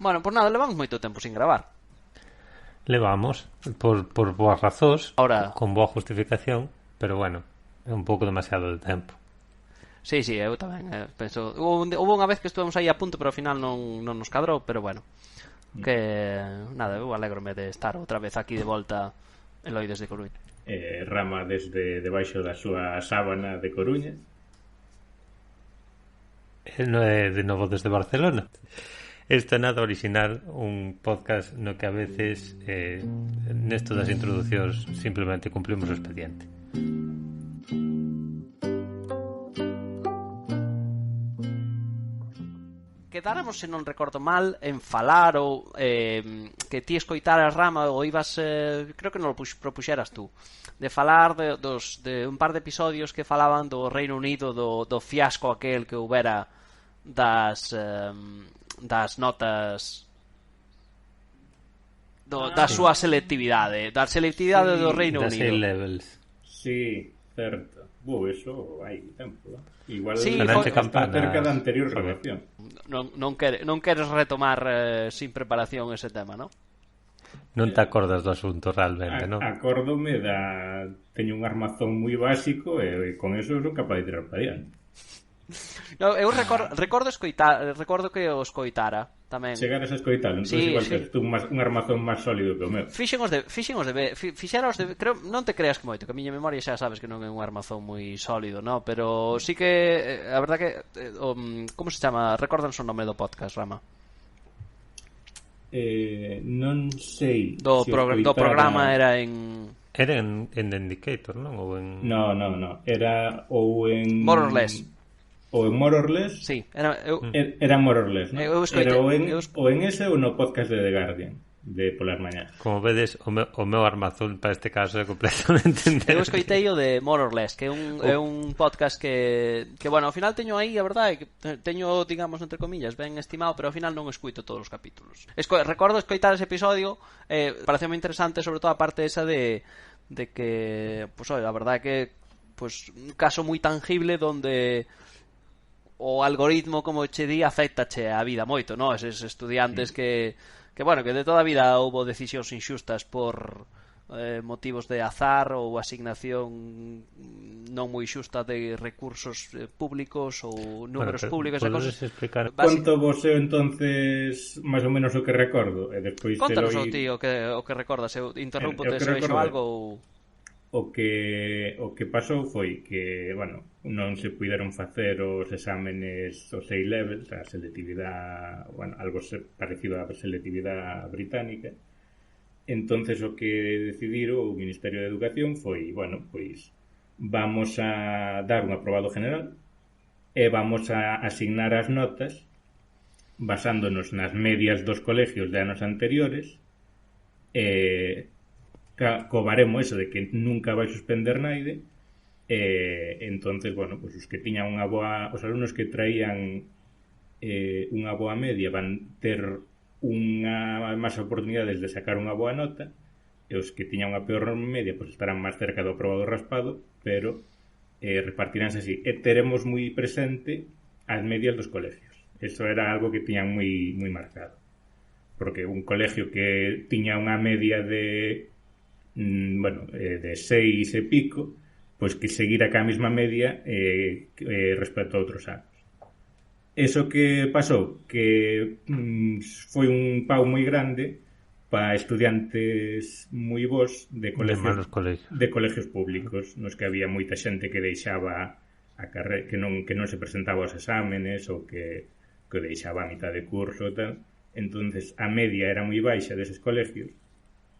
Bueno, pues nada, levamos moito tempo sin gravar. Levamos, por boas razóns, Ahora... con boa justificación, pero bueno, é un pouco demasiado de tempo. Sí, eu tamén penso. Hubo unha vez que estuvemos aí a punto, pero ao final non nos cadrou, pero bueno. Que nada, eu alégrome de estar outra vez aquí de volta en Loides de Coruña. Rama desde debaixo da súa sábana de Coruña. Non é de novo desde Barcelona. Isto é nada original, un podcast no que a veces nesto das introducións simplemente cumplimos o expediente. Quedáramos, se non recordo mal, en falar ou que ti escoitaras, Rama, ou ibas, creo que non lo propuxeras tú, de falar de un par de episodios que falaban do Reino Unido, do fiasco aquel que houbera das notas da súa selectividade, da selectividade do Reino Unido. Das A-levels. Sí, certo. Eso hai tempo. Igual sí, cerca da anterior grabación. Non queres retomar sin preparación ese tema, non? Non te acordas do asunto realmente, non? Acórdome teño un armazón moi básico e con eso son capaz de tirar para diante. No, eu recordo que o escoitara tamén. Chegares a escoitalo, entón sí, igual que un armazón máis sólido que o meu. Creo, non te creas que moito, que a miña memoria xa sabes que non é un armazón moi sólido, no, pero sí que a verdad que como se chama? Recordan o nome do podcast, Rama? Non sei. Do programa era en The Indicator, non? Ou en... No. Era ou en... More or Less. Ou en More or Less. Sí, era More or Less, non? Era ou en ese ou no podcast de The Guardian, de polas mañás. Como vedes, o meu armazón para este caso é completamente entero. Eu escoitei o de More or Less, que é un podcast que bueno, ao final teño aí, a verdade, que teño, digamos, entre comillas, ben estimado, pero ao final non escoito todos os capítulos. Recordo escoitar ese episodio, pareceu moi interesante, sobre todo a parte esa de que, pues, a verdade é que pues un caso moi tangible donde o algoritmo, como che di, afectache a vida moito, non? Eses estudiantes que bueno, que de toda a vida houbo decisións inxustas por motivos de azar ou asignación non moi xusta de recursos públicos ou números públicos e cosas. Conto vos eu entonces máis ou menos o que recordo e despois contanos o tío o que recordas. Eu interrúmpote se veixo algo ou... O que pasou foi que, bueno, non se puideron facer os exámenes os A-levels, a selectividade, bueno, algo parecido á selectividade británica. Entonces o que decidiron o Ministerio de Educación foi, bueno, pois vamos a dar un aprobado general e vamos a asignar as notas basándonos nas medias dos colegios de anos anteriores co baremo eso de que nunca vai suspender naide entonces, bueno, pues os que tiñan unha boa, os alumnos que traían unha boa media van ter unha máis oportunidades de sacar unha boa nota e os que tiñan unha peor media pues estarán máis cerca do aprobado raspado, pero repartiránse así e teremos moi presente as medias dos colegios. Eso era algo que tiñan moi marcado, porque un colegio que tiña unha media de de 6 e pico, pois que seguira ca mesma media respecto a outros anos. Eso que pasou, que foi un pau moi grande para estudiantes moi bons de colegios públicos, nos que había moita xente que deixaba a carreira, que non se presentaba aos exámenes ou que deixaba a mitad de curso e tal. Entonces a media era moi baixa deses colegios,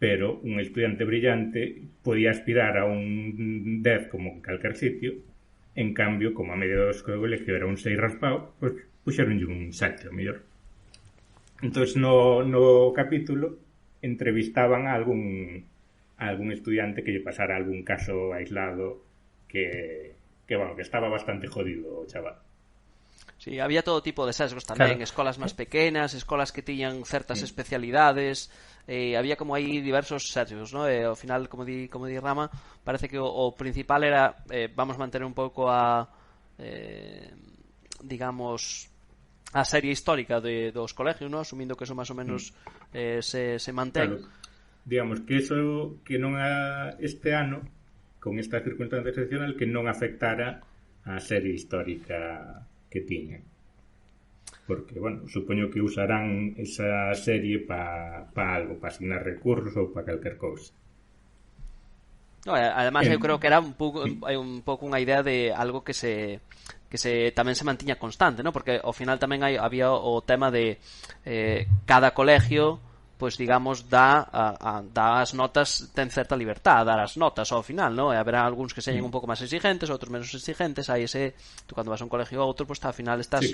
pero un estudiante brillante podía aspirar a un 10 como en calquer sitio. En cambio, como a media do colegio era un 6 raspado, pois puxeronlle un 7 ao mellor. Entón, no capítulo entrevistaban a algún estudiante que lle pasara algún caso aislado que estaba bastante jodido o chaval. Sí, había todo tipo de sesgos tamén, claro. Escolas máis pequenas, escolas que tiñan certas especialidades, había como aí diversos sesgos, ¿no? Ao final, como di Rama, parece que o principal era vamos manter un pouco a digamos a serie histórica dos colegios, ¿no? Asumindo que eso máis ou menos se mantén. Claro, digamos que eso que non este ano, con esta circunstancia excepcional, que non afectara a serie histórica que tiñan. Porque, bueno, supoño que usarán esa serie para algo, para asignar recursos ou para calquer cousa. No, además eu creo que era un pouco unha idea de algo que tamén se mantiña constante, ¿no? Porque ao final tamén había o tema de cada colegio, pues digamos, dá as notas, ten certa libertad a dar as notas ao final, ¿no? E haberá algúns que señen un pouco máis exigentes, outros menos exigentes, aí tú cando vas a un colegio ou outro, pues ao final estás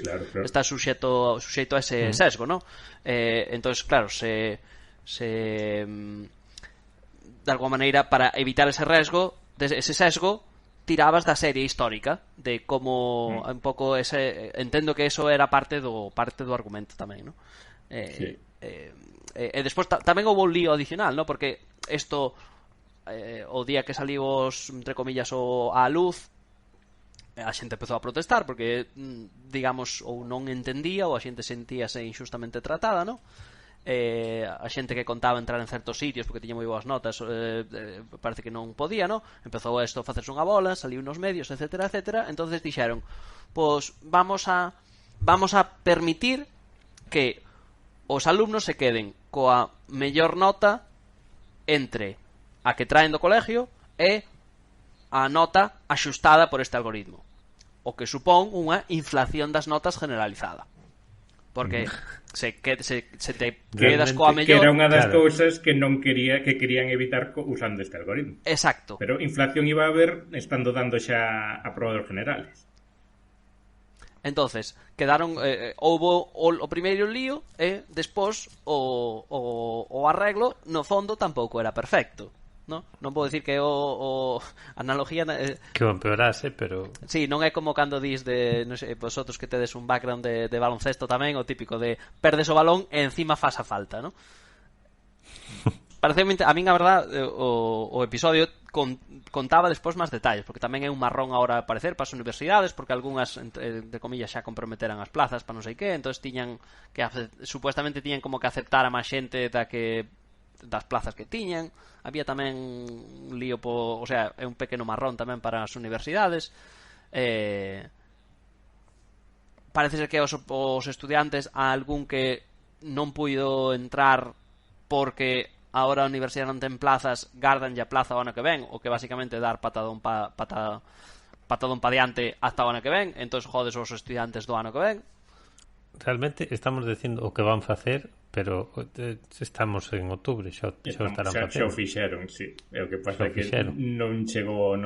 suxeito a ese sesgo, ¿no? Entonces, claro, de alguma maneira, para evitar ese sesgo, tirabas da serie histórica, de como un pouco entendo que eso era parte do argumento tamén, ¿no? Sí. E despois tamén houve un lío adicional, ¿no? Porque isto o día que salimos, entre comillas, á luz, a xente empezou a protestar porque, digamos, ou non entendía ou a xente sentíase injustamente tratada, ¿no? A xente que contaba entrar en certos sitios porque tiña moi boas notas, parece que non podía, ¿no? Empezou isto a facerse unha bola, saliu nos medios, etcétera, etcétera. Entonces dixeron, pois vamos a permitir que os alumnos se queden coa mellor nota entre a que traen do colegio e a nota axustada por este algoritmo, o que supón unha inflación das notas generalizada, porque se te quedas coa mellor, que era unha das cousas que querían evitar usando este algoritmo. Exacto. Pero inflación iba a haber estando dando xa aprobados generales. Entonces, quedaron houbo o primeiro lío e despois o arreglo no fondo tampouco era perfecto, ¿no? Non vou decir que o analogía que o empeorase, pero sí, non é como cando dis de, non sei, vosotros que tedes un background de baloncesto tamén, o típico de perdes o balón e encima faz a falta, ¿no? Pareceume, a min a verdad o episodio contaba despois máis detalles, porque tamén é un marrón agora a aparecer para as universidades, porque algunhas, entre comillas, xa comprometeran as plazas para non sei que, entonces tiñan que supuestamente tiñan como que aceptar a máis xente das plazas que tiñan. Había tamén un lío o sea, é un pequeno marrón tamén para as universidades. Parece ser que os estudiantes, a algún que non puido entrar porque agora a universidade non ten plazas, gardanlle a plaza o ano que ven, o que basicamente dar patadón pa diante hasta o ano que ven, entón jodes os estudiantes do ano que ven. Realmente estamos dicindo o que van facer, pero estamos en outubro, xa estarán facendo. Xa o fixeron, sí. É o que pasa que non chegou ao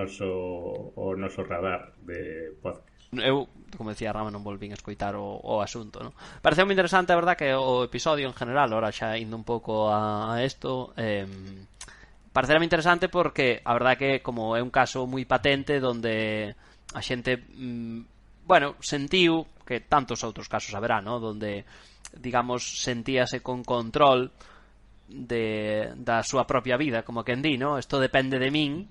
noso radar de podcast. Eu, como decía Rama, non volvín a escoitar o asunto, ¿no? Pareceu moi interesante, a verdad, que o episodio en general, ahora xa indo un pouco a isto, parecerame interesante porque a verdad que como é un caso moi patente donde a xente bueno, sentiu que tantos outros casos haberá, ¿no? Donde, digamos, sentíase con control da súa propia vida, como quen di, ¿no? Esto depende de min.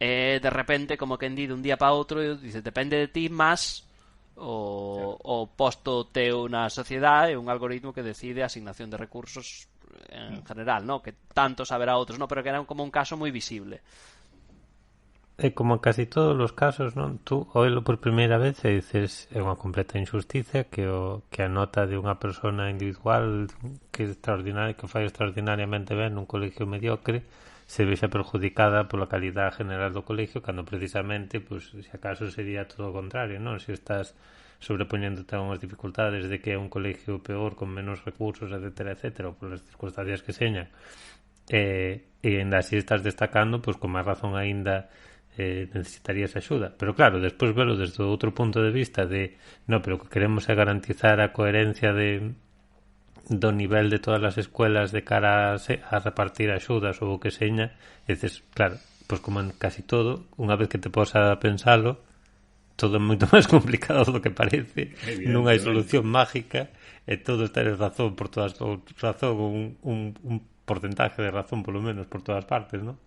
De repente, como que di, de un día para outro, dice, depende de ti más o posto teu na sociedade, un algoritmo que decide a asignación de recursos en general, ¿no? Que tantos haberá outros, ¿no? Pero que era como un caso moi visible. É como en casi todos os casos, non? Tú oelo por primeira vez e dices é unha completa injusticia que a nota de unha persona individual que é extraordinaria, que fai extraordinariamente ben nun colegio mediocre se vexa perjudicada pola calidad general do colegio, cando precisamente, pues, se acaso sería todo o contrario, non? Se estás sobrepoñéndote a unhas dificultades de que é un colegio peor, con menos recursos, etcétera, etcétera, ou polas circunstancias que señan, e ainda así estás destacando, pues, con máis razón ainda necesitarías axuda. Pero claro, despois velo desde outro punto de vista de, no, pero que queremos é garantizar a coherencia do nivel de todas as escuelas de cara a repartir axudas ou o que seña, e dices, claro, pois como en casi todo, unha vez que te posas a pensalo, todo é moito máis complicado do que parece, non hai solución mágica e todo está en razón por todas, razón un porcentaje de razón polo menos por todas partes, non?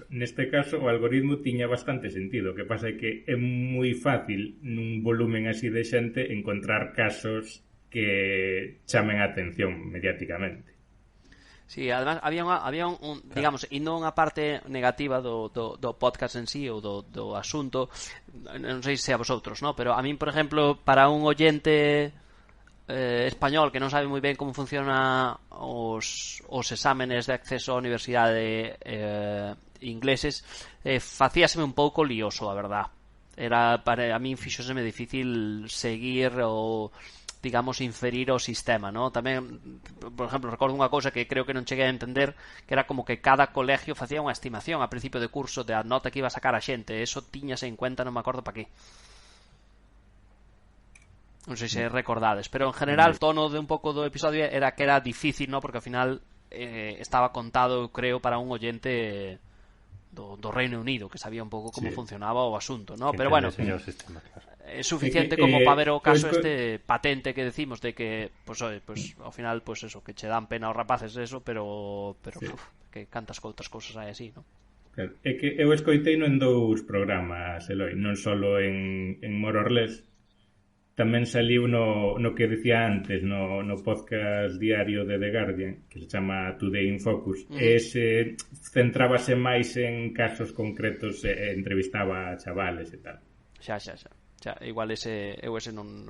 Neste caso o algoritmo tiña bastante sentido, o que pasa é que é moi fácil nun volumen así de xente encontrar casos que chamen a atención mediáticamente. Sí, además había un digamos, indo unha parte negativa do podcast en sí ou do asunto, non sei se a vosotros, ¿no? Pero a min, por ejemplo, para un oyente español que non sabe moi ben como funciona os exámenes de acceso á universidade ingleses, facíaseme un pouco lioso, a verdad. Era para a min fixoseme difícil seguir ou digamos inferir o sistema, ¿no? Tamén, por exemplo, recordo unha cousa que creo que non cheguei a entender, que era como que cada colegio facía unha estimación a principio de curso da nota que iba a sacar a xente, eso tiñase en cuenta, non me acordo para qué. Non sei se recordades, pero en general o tono de un pouco do episodio era que era difícil, ¿no? Porque ao final estaba contado, creo, para un oyente do Reino Unido, que sabía un pouco como funcionaba o asunto, ¿no? Pero bueno, sistema, claro. É suficiente como para ver o caso este patente que decimos de que, pues ao final, pues eso, que che dan pena aos rapaces eso, pero que cantas outras cousas hai así, ¿no? Claro. É que eu escoiteino en 2 programas, Eloi, non solo en More or Less. Tamén saliu no que decía antes, no podcast diario de The Guardian, que se chama Today in Focus. Ese centrábase máis en casos concretos e entrevistaba a chavales e tal. Xa, igual eu ese non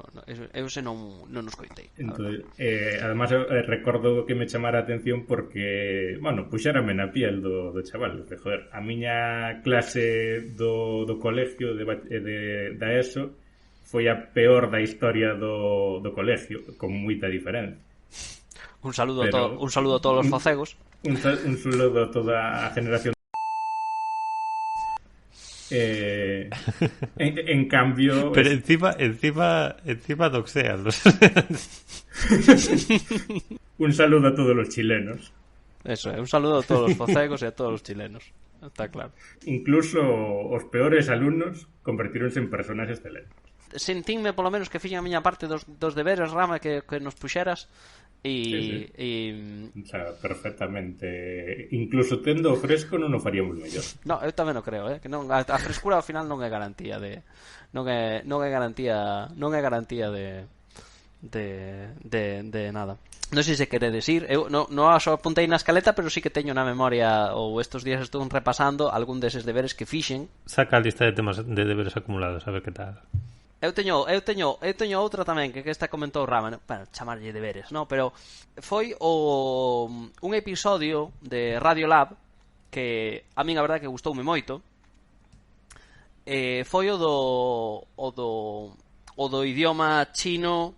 nos coitei. Entón, además recordo que me chamara a atención porque, bueno, puxérame na piel do chaval, de joder, a miña clase do colegio da ESO foi a peor da historia do colegio, con moita diferencia. Un saludo a todos os focegos. Un saludo a toda a generación. En cambio, pero encima doxealos. Un saludo a todos los chilenos. Eso, un saludo a todos los focegos e a todos los chilenos. Está claro. Incluso os peores alumnos convertíronse en personas excelentes. Sentínme polo menos que fixen a miña parte dos deberes, Rama, que nos puxeras. Sí. O sea, perfectamente. Incluso tendo fresco non o faríamos mellor. No, eu tamén o creo, que non, a frescura ao final non é garantía de non é garantía de nada. Non sei se queredes ir. Eu non só apuntei na escaleta, pero sí que teño na memoria, ou estes días estou repasando algún deses deberes que fixen. Saca a lista de temas de deberes acumulados, a ver que tal. Eu teño outra tamén que esta comentou Rama, bueno, chamarlle deberes, no, pero foi un episodio de Radio Lab que a min a verdade que gustoume moito. Foi o do idioma chino,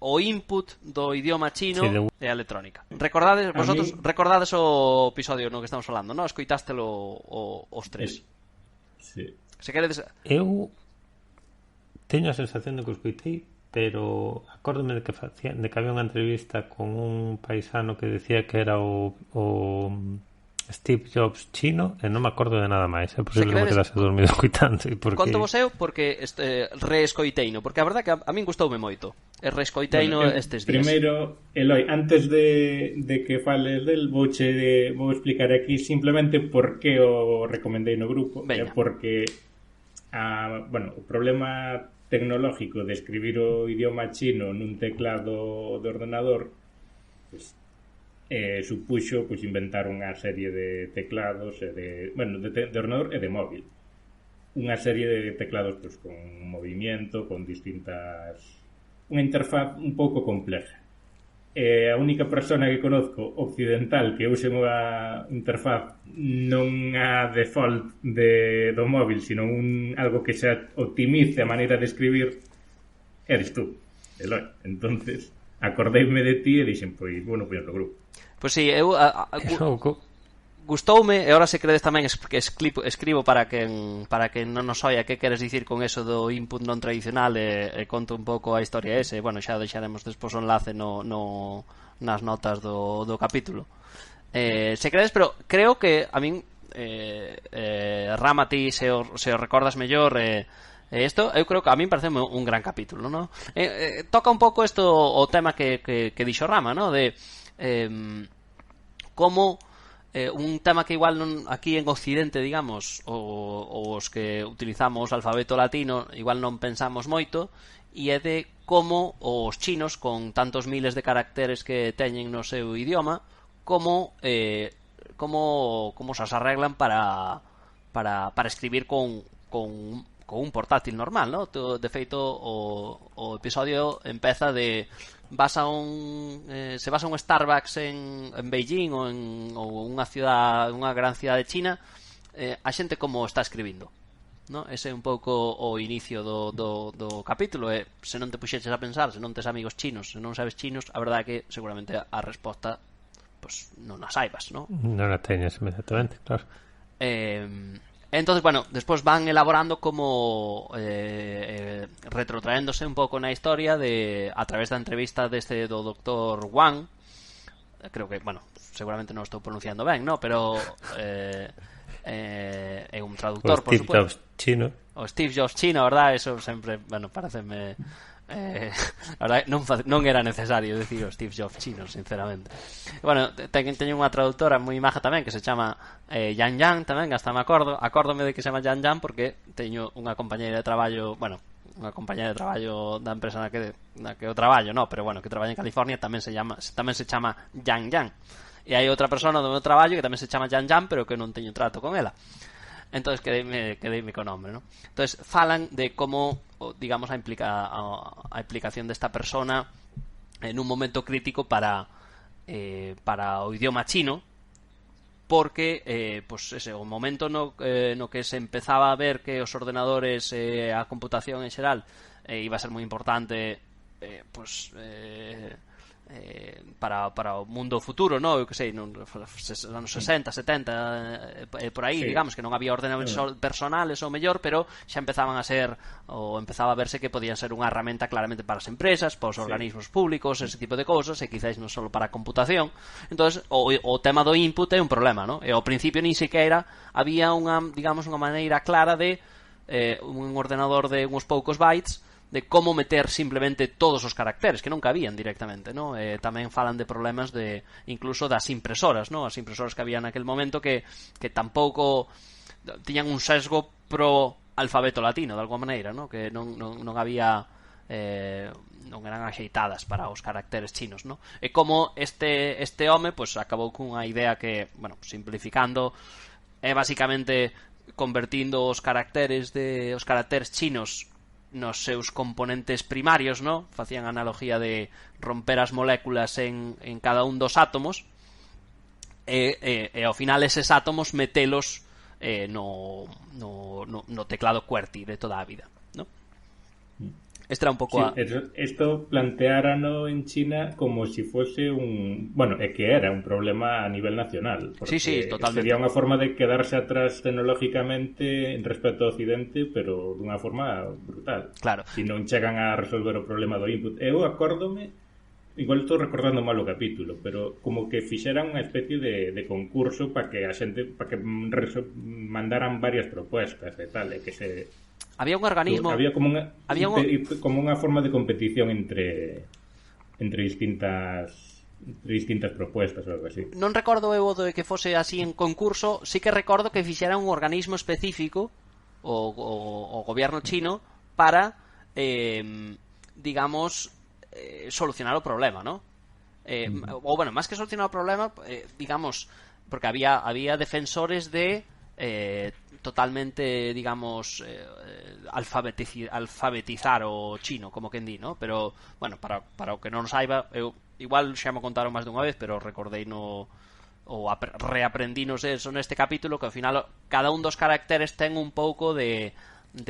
o input do idioma chino e a electrónica. Recordades o episodio no que estamos falando, no? Escoitástelo os tres. Sí. Se queredes... Eu teño a sensación de que o escoitei, pero acórdome de que había unha entrevista con un paisano que decía que era o Steve Jobs chino e non me acordo de nada máis. É posible que me quedase dormido escoitando. Conto vos eu porque reescoiteino, porque a verdade que a min gustoume moito. Reescoiteino estes días. Primeiro, Eloi, antes de que fales del vou explicar aquí simplemente por que o recomendei no grupo. Porque o problema tecnológico de escribir o idioma chino nun teclado de ordenador, pues, supuxo pues, inventar unha serie de teclados de ordenador e de móvil, unha serie de teclados pues, con movimiento, con distintas, unha interfaz un pouco compleja. A única persona que conozco occidental que use unha interfaz non a default do móvil, sino algo que se optimice a maneira de escribir, eres tú, Eloi. Entonces acordeime de ti e dixen, pois, bueno, pois no grupo. Pois si, eu gustoume, e ahora se credes tamén escribo para que non nos oia que queres dicir con eso do input non tradicional e conto un pouco a historia ese. Bueno, xa deixaremos despois o enlace nas notas do capítulo. Se credes, pero creo que a min Rama, ti se o recordas mellor, isto, eu creo que a min parece un gran capítulo, ¿no? Toca un pouco isto o tema que dixo Rama, ¿no? De como un tema que igual non, aquí en Occidente, digamos, os que utilizamos o alfabeto latino igual non pensamos moito, e é de como os chinos, con tantos miles de caracteres que teñen no seu idioma, como se as arreglan para escribir con un portátil normal, ¿no? De feito, o episodio empeza de se vas a un Starbucks en Beijing ou unha gran cidade china, a xente como está escribindo, ¿no? Ese é un pouco o inicio do capítulo. Se non te puxeches a pensar, se non tes amigos chinos, se non sabes chinos, a verdade é que seguramente a resposta pues non a saibas, ¿no? Non a teñas inmediatamente, claro. Entonces, bueno, despois van elaborando como retrotraéndose un pouco na historia a través da entrevista do Dr. Wang. Creo que, bueno, seguramente non estou pronunciando ben, ¿no? Pero é un traductor, por supuesto. O Steve Jobs chino. O Steve Jobs chino, verdad? Eso sempre, bueno, pareceme... a verdade, non era necesario decir o Steve Jobs chino, sinceramente. Bueno, teño unha traductora moi maja tamén que se chama Yang Yang tamén, hasta me acórdome de que se chama Yang Yang porque teño unha compañeira de traballo, bueno, unha compañeira de traballo da empresa na que eu traballo, no, pero bueno, que traballa en California, tamén se chama Yang Yang. E hai outra persona do meu traballo que tamén se chama Yang Yang, pero que non teño trato con ela. Entonces quedeime co nome, ¿no? Entonces falan de como, digamos, a implicación desta persona en un momento crítico para o idioma chino, porque pues ese o momento no que se empezaba a ver que os ordenadores, a computación en xeral iba a ser moi importante, para o mundo futuro, no? Eu que sei, nos anos 60, 70, por aí, sí. Digamos que non había ordenadores personales ou mellor, pero xa empezaban a ser, ou empezaba a verse que podían ser unha herramienta claramente para as empresas, para os organismos públicos, ese tipo de cousas, e quizás non só para a computación. Entonces, o tema do input é un problema, no? E ao principio nin sequera había unha maneira clara de un ordenador de uns poucos bytes de como meter simplemente todos os caracteres que non cabían directamente, ¿no? Tamén falan de problemas de incluso das impresoras, ¿no? As impresoras que había naquel momento que tampouco tiñan un sesgo pro alfabeto latino de alguma maneira, ¿no? Que non había non eran axeitadas para os caracteres chinos, ¿no? E como este home pues acabou cunha idea que, bueno, simplificando, é basicamente convertindo os caracteres chinos nos seus componentes primarios, ¿no? Facían analogía de romper as moléculas en cada un dos átomos e ao final eses átomos metelos no teclado QWERTY de toda a vida, ¿no? Este era un pouco Esto planteárano en China como si fose bueno, é que era un problema a nivel nacional, porque sí, totalmente. Sería unha forma de quedarse atrás tecnológicamente en respecto ao Occidente, pero dunha forma brutal. Claro. Si non chegan a resolver o problema do input. Eu acórdome, igual estou recordando mal o capítulo, pero como que fixeran unha especie de concurso para que a xente, para que mandaran varias propuestas e tal, e que se... Había un organismo... Había como unha forma de competición entre distintas propuestas ou algo así. Non recordo eu de que fose así en concurso, sí que recordo que fixera un organismo específico o goberno chino para digamos solucionar o problema, ¿no? O bueno, máis que solucionar o problema, digamos, porque había defensores de totalmente, digamos, alfabetizar o chino, como quen di, ¿no? Pero, bueno, para o que non saiba, eu igual xa me contaron máis dunha vez, pero recordei reaprendinos eso neste capítulo, que ao final cada un dos caracteres ten un pouco de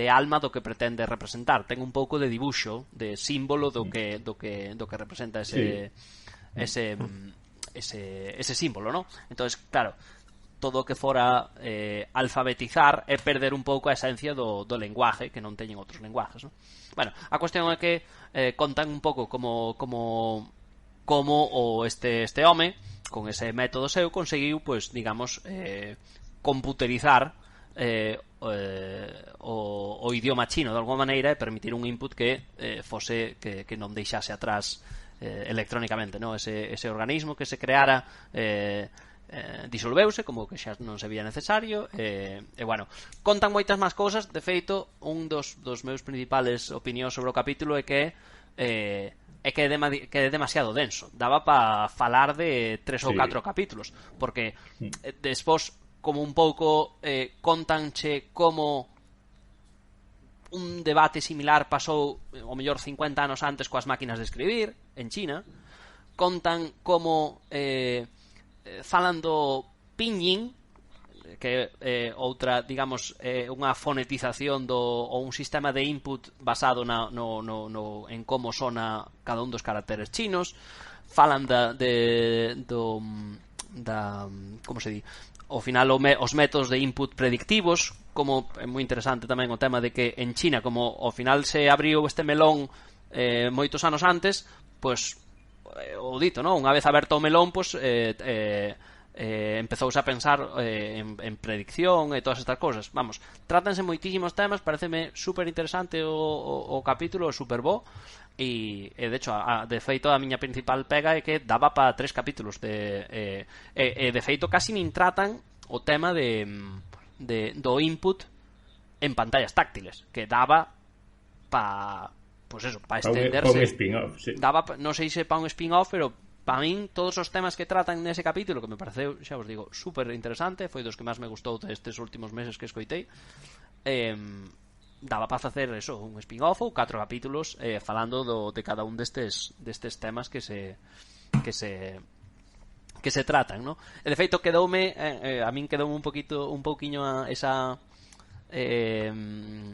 alma do que pretende representar, ten un pouco de dibuxo, de símbolo do que representa ese símbolo, ¿no? Entonces, claro, todo o que fora alfabetizar é perder un pouco a esencia do lenguaje, que non teñen outros lenguajes, ¿no? Bueno, a cuestión é que contan un pouco como este home con ese método seu conseguiu, pues, digamos, computerizar o idioma chino de alguma maneira e permitir un input que fose que non deixase atrás electrónicamente, ¿no? Ese organismo que se creara disolveuse, como que xa non se veía necesario, e bueno, contan moitas máis cousas. De feito, un dos meus principales opinións sobre o capítulo é que é demasiado denso. Daba para falar de 3 ou 4 capítulos, porque despois como un pouco contanche como un debate similar pasou o mellor 50 anos antes coas máquinas de escribir en China. Contan como falan do pinyin, que é outra, digamos, unha fonetización ou un sistema de input basado en como sona cada un dos caracteres chinos. Falan como se di, ao final os métodos de input predictivos, como é moi interesante tamén o tema de que en China, como ao final se abriu este melón moitos anos antes, pois o dito, non? Unha vez aberto o melón, pois empezouse a pensar en predicción e todas estas cosas. Vamos, trátanse moitísimos temas, pareceme super interesante o capítulo, super bo. E de hecho, de feito, a miña principal pega é que daba para 3 capítulos de feito casi nin tratan o tema do input en pantallas táctiles, que daba para, pues eso, para extenderse, pa un spin-off, sí. Daba, non sei se para un spin-off, pero para min todos os temas que tratan nese capítulo, que me pareceu, xa vos digo, super interesante, foi dos que máis me gustou destes últimos meses que escoitei, daba para facer eso, un spin-off ou 4 capítulos falando de cada un destes temas que se tratan, ¿no? E de feito quedoume a min quedoume un pouquiño esa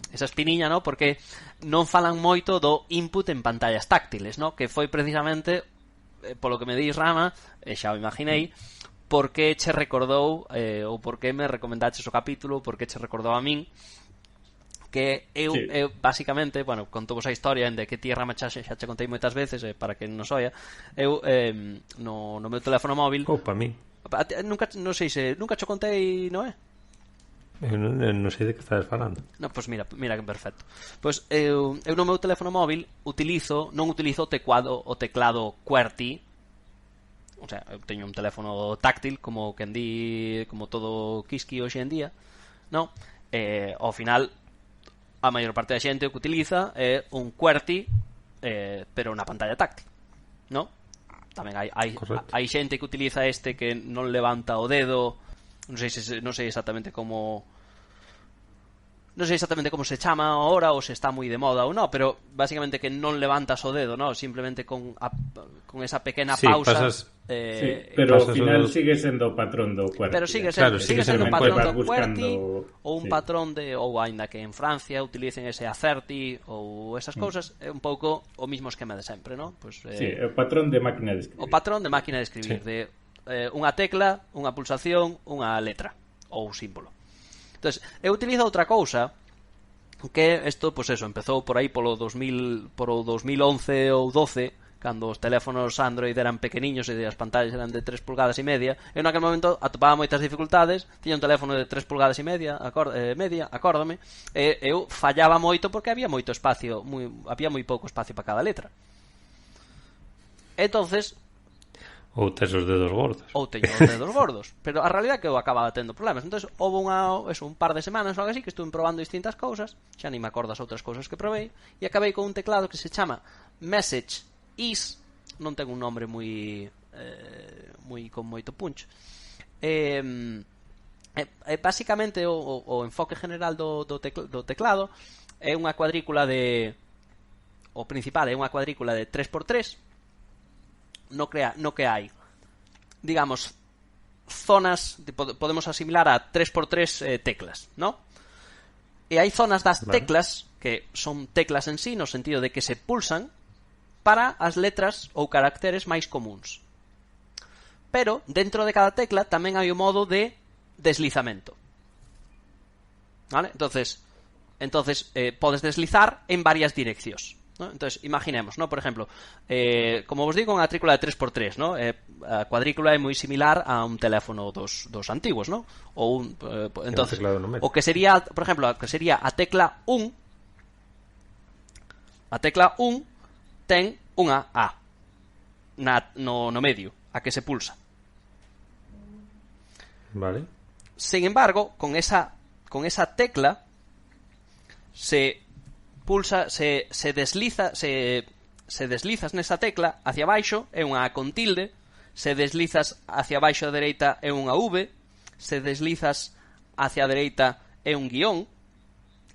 espiniña, ¿no? Porque non falan moito do input en pantallas táctiles, ¿no? Que foi precisamente polo que me dis, Rama, xa o imaginei, porque che recordou ou porque me recomendaches o capítulo, porque che recordou a min que eu basicamente, bueno, contovos a historia de que ti, Rama, xa che contei moitas veces, para que non soia, eu no meu teléfono móvil, para mí non sei se nunca che contei, non é? Non sei de que estás falando. No, pois mira que perfecto. Pois eu no meu teléfono móvil non utilizo o teclado QWERTY. O sea, eu teño un teléfono táctil, como quen di, como todo quisqui hoxe en día, no? Ao final a maior parte da xente o que utiliza é un QWERTY, pero na pantalla táctil, no? Tamén hai xente que utiliza que non levanta o dedo. Non sei exactamente como se chama ahora, ou se está moi de moda ou non, pero basicamente que non levantas o dedo, ¿no? Simplemente con esa pequena pausa. Pero ao final sigue sendo o patrón do QWERTY. Pero sigue sendo o patrón do QWERTY, ou un patrón ou aínda que en Francia utilicen ese AZERTY ou esas cousas, é un pouco o mismo esquema de sempre, ¿no? Pues, o patrón de máquina de escribir. O patrón de máquina de escribir, de unha tecla, unha pulsación, unha letra ou símbolo. Entonces, eu utilizo outra cousa que isto, pois eso, empezou por aí polo 2011 ou 12, cando os teléfonos Android eran pequeniños e as pantallas eran de 3 pulgadas e media. Eu naquele momento atopaba moitas dificultades, tiña un teléfono de 3 pulgadas e media, acórdame, e eu fallaba moito porque había moito espacio, había moi pouco espacio para cada letra. Entonces, ou tes os dedos gordos. Ou teño os dedos gordos. Pero a realidad é que eu acababa tendo problemas. Entón, houve un par de semanas ou algo así que estuve probando distintas cousas, xa ni me acordas outras cousas que probei, e acabei con un teclado que se chama Message Is, non ten un nombre moi con moito punch. Basicamente o enfoque general do teclado é unha cuadrícula o principal é unha cuadrícula de 3x3 no que hai, digamos, zonas podemos asimilar a 3x3 teclas, ¿no? E hai zonas das teclas que son teclas en sí, no sentido de que se pulsan para as letras ou caracteres máis comuns. Pero dentro de cada tecla tamén hai o modo de deslizamento, ¿vale? Entonces podes deslizar en varias direccións, ¿no? Entonces, imaginemos, ¿no? Por ejemplo, como vos digo, unha trícula de 3x3, ¿no? A cuadrícula é moi similar a un teléfono dos antiguos, ¿no? Ou entonces, o que sería, por ejemplo, a tecla 1. A tecla 1 ten unha A no medio, a que se pulsa. Vale. Sin embargo, con esa tecla se pulsa, se deslizas nesa tecla hacia baixo é unha A con tilde, se deslizas hacia baixo a dereita é unha V, se deslizas hacia a dereita é un guión,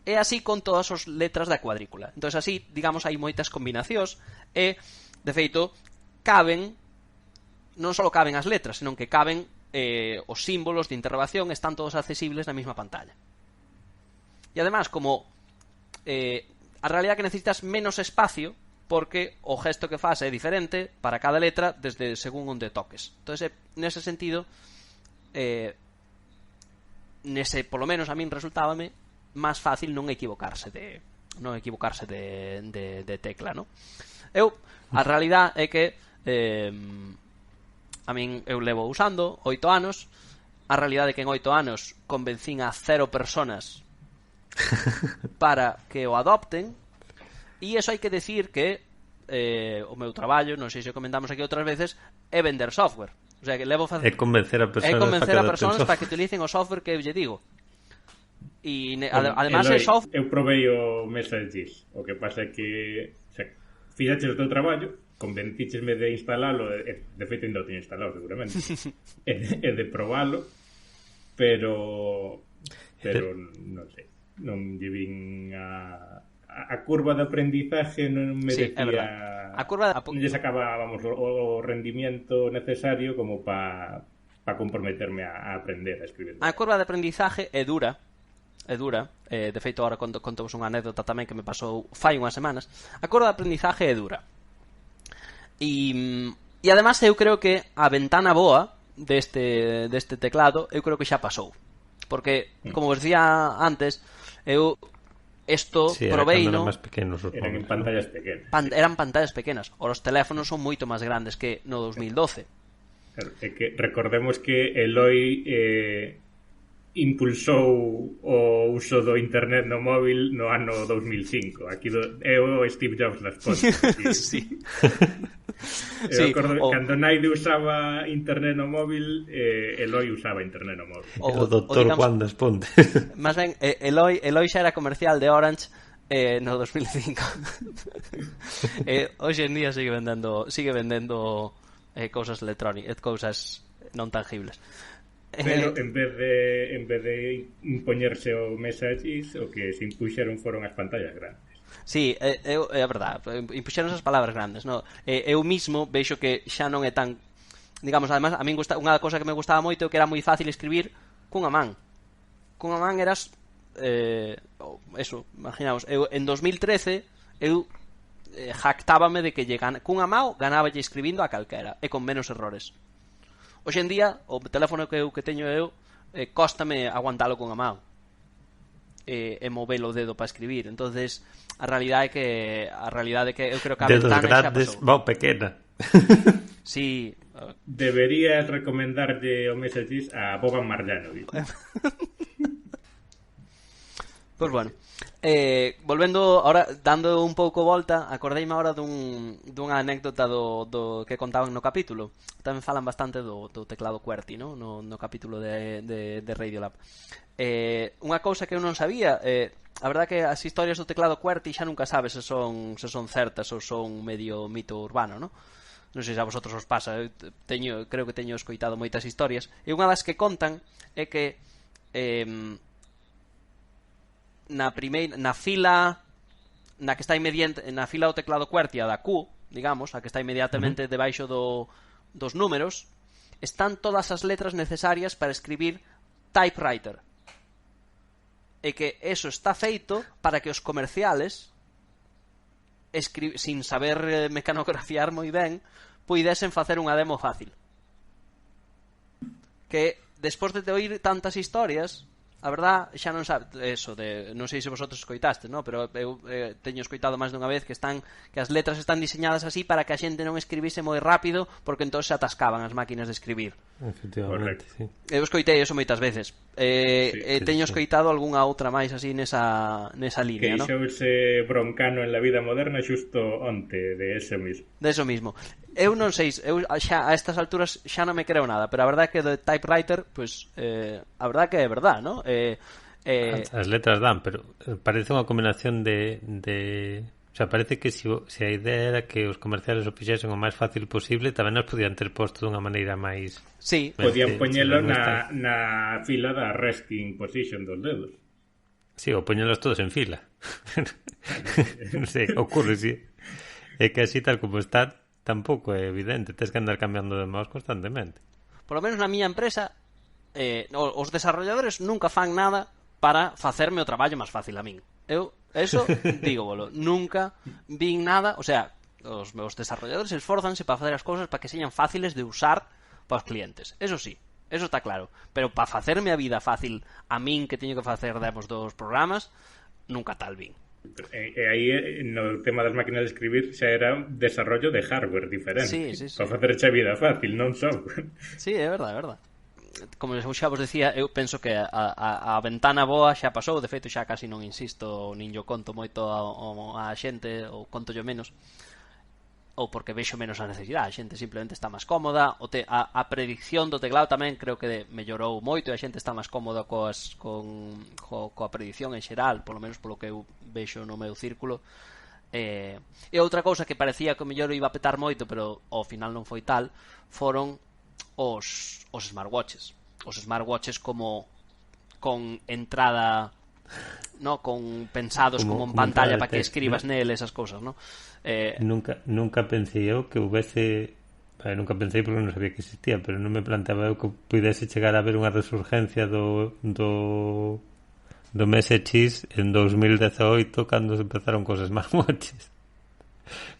e así con todas as letras da cuadrícula. Entón, así, digamos, hai moitas combinacións e, de feito, non só caben as letras, senón que caben os símbolos de interrogación, están todos accesibles na mesma pantalla. E además, como a realidad que necesitas menos espacio, porque o gesto que faz é diferente para cada letra desde según onde toques. Entón, nese sentido, polo menos a min resultábame máis fácil non equivocarse de tecla, ¿no? A realidad é que a min eu levo usando 8 anos. A realidade é que en 8 anos convencín a 0 personas para que o adopten, e iso hai que decir que o meu traballo, non sei se o comentamos aquí outras veces, é vender software. O sea, que levo é convencer a persoas para que utilicen o software que eu lle digo. E además é software. Eu provei o Messages. O que pasa é que, o sea, fixaches o teu traballo, convencíchesme de instalalo, de feito ainda o teño instalado seguramente, e de probalo, pero non sei, non lle vin a curva de aprendizaje, non me decía, a curva non lle sacaba, vamos, o rendimiento necesario como para comprometerme a aprender a escribir. A curva de aprendizaje é dura. De feito, agora contovos unha anécdota tamén que me pasou fai unhas semanas. A curva de aprendizaje é dura. E además eu creo que a ventana boa deste teclado eu creo que xa pasou, porque como vos decía antes, eu probei, no, eran en pantallas pequenas. Eran pantallas pequenas. Os teléfonos son moito máis grandes que no 2012. Claro, é que recordemos que Eloi impulsou o uso do internet no móvil no ano 2005. Aquí é o Steve Jobs das contas. Sí. Eu recordo cando Naide usaba internet no móvil, Eloi usaba internet no móvil. O Dr. Juan das Pontes. Más ben, Eloi xa era comercial de Orange no 2005. Hoxe en día sigue vendendo cousas electrónicas, cousas non tangibles. Pero en vez de impoñerse o Messages, o que se impuxeron foron as pantallas grandes. Sí, é verdade, impuxeron as palabras grandes, no? Eu mismo vexo que xa non é tan, digamos, además a min unha cousa que me gustaba moito que era moi fácil escribir cunha man eras eso, imaginaos, eu en 2013 eu jactábame de que cunha mão ganáballe escribindo a calquera e con menos errores. Hoxe en día, o teléfono que teño eu cóstame aguantalo con a mão e mover o dedo para escribir. Entonces a realidade é que eu creo que a dedos ventana grandes, xa pasou. Pequena. Sí. Deberías recomendarlle o Messages a Boban Marjanovic. Pois bueno, volvendo ahora, dando un pouco volta, acordeime agora dunha anécdota do que contaban no capítulo. Tamén falan bastante do teclado QWERTY, no capítulo de Radiolab. Unha cousa que eu non sabía, a verdade que as historias do teclado QWERTY xa nunca sabes se son certas ou son medio mito urbano, no? Non sei se a vosotros os pasa. Creo que teño escoitado moitas historias, e unha das que contan é que na fila na que está na fila do teclado QWERTY, a da Q, digamos, a que está inmediatamente debaixo dos números, están todas as letras necesarias para escribir typewriter, e que eso está feito para que os comerciales, sin saber mecanografiar moi ben, puidesen facer unha demo fácil. Que despois de oír tantas historias, a verdad, xa non sabe eso non sei se vosotros escoitaste, no? Pero eu teño escoitado máis dunha vez que as letras están diseñadas así para que a xente non escribise moi rápido, porque entón se atascaban as máquinas de escribir. Efectivamente, sí. Eu escoitei eso moitas veces. Teño escoitado algunha outra máis así nesa línea, que no? xouse broncano en la vida moderna xusto onte de eso mismo. De eso mismo. Eu non sei, eu xa a estas alturas xa non me creo nada, pero a verdade é que de typewriter, pois, a verdade que é verdade, ¿no? As letras dan, pero parece unha combinación de... O sea, parece que se a idea era que os comerciales o fixesen o máis fácil posible, tamén nos podían ter posto dunha maneira máis... Sí. Podían poñelo na fila da resting position dos dedos. Sí, ou poñelos todos en fila. Non sei, ocurre, sí. É que así tal como está tampouco é evidente, tens que andar cambiando de mouse constantemente. Por lo menos na miña empresa os desarrolladores nunca fan nada para facerme o traballo máis fácil a min. Eu, eso, dígolo, nunca vin nada, o sea, os meus desarrolladores esforzanse para facer as cousas para que señan fáciles de usar para os clientes. Eso sí, eso está claro. Pero para facerme a vida fácil a min que teño que facer demos dos programas, nunca tal vin. E aí no tema das máquinas de escribir xa era un desarrollo de hardware diferente, sí. para facer a vida fácil, non software. Sí, é verdade. Como xa vos decía, eu penso que a ventana boa xa pasou. De feito xa casi non insisto, nin yo conto moito a xente, ou conto yo menos, ou porque vexo menos a necesidade. A xente simplemente está máis cómoda. A predicción do teclado tamén creo que mellorou moito, e a xente está máis cómoda coa predicción en xeral, polo menos polo que eu vexo no meu círculo. E outra cousa que parecía que o mellor iba a petar moito, pero ao final non foi tal, foron os smartwatches. Os smartwatches como con entrada, no, con pensados como en pantalla para que escribas nel, esas cousas, no? Nunca pensei eu que houvese... nunca pensei porque non sabía que existía, pero non me planteaba eu que pudese chegar a ver unha resurgencia do MSX en 2018 cando se empezaron cos smartwatches.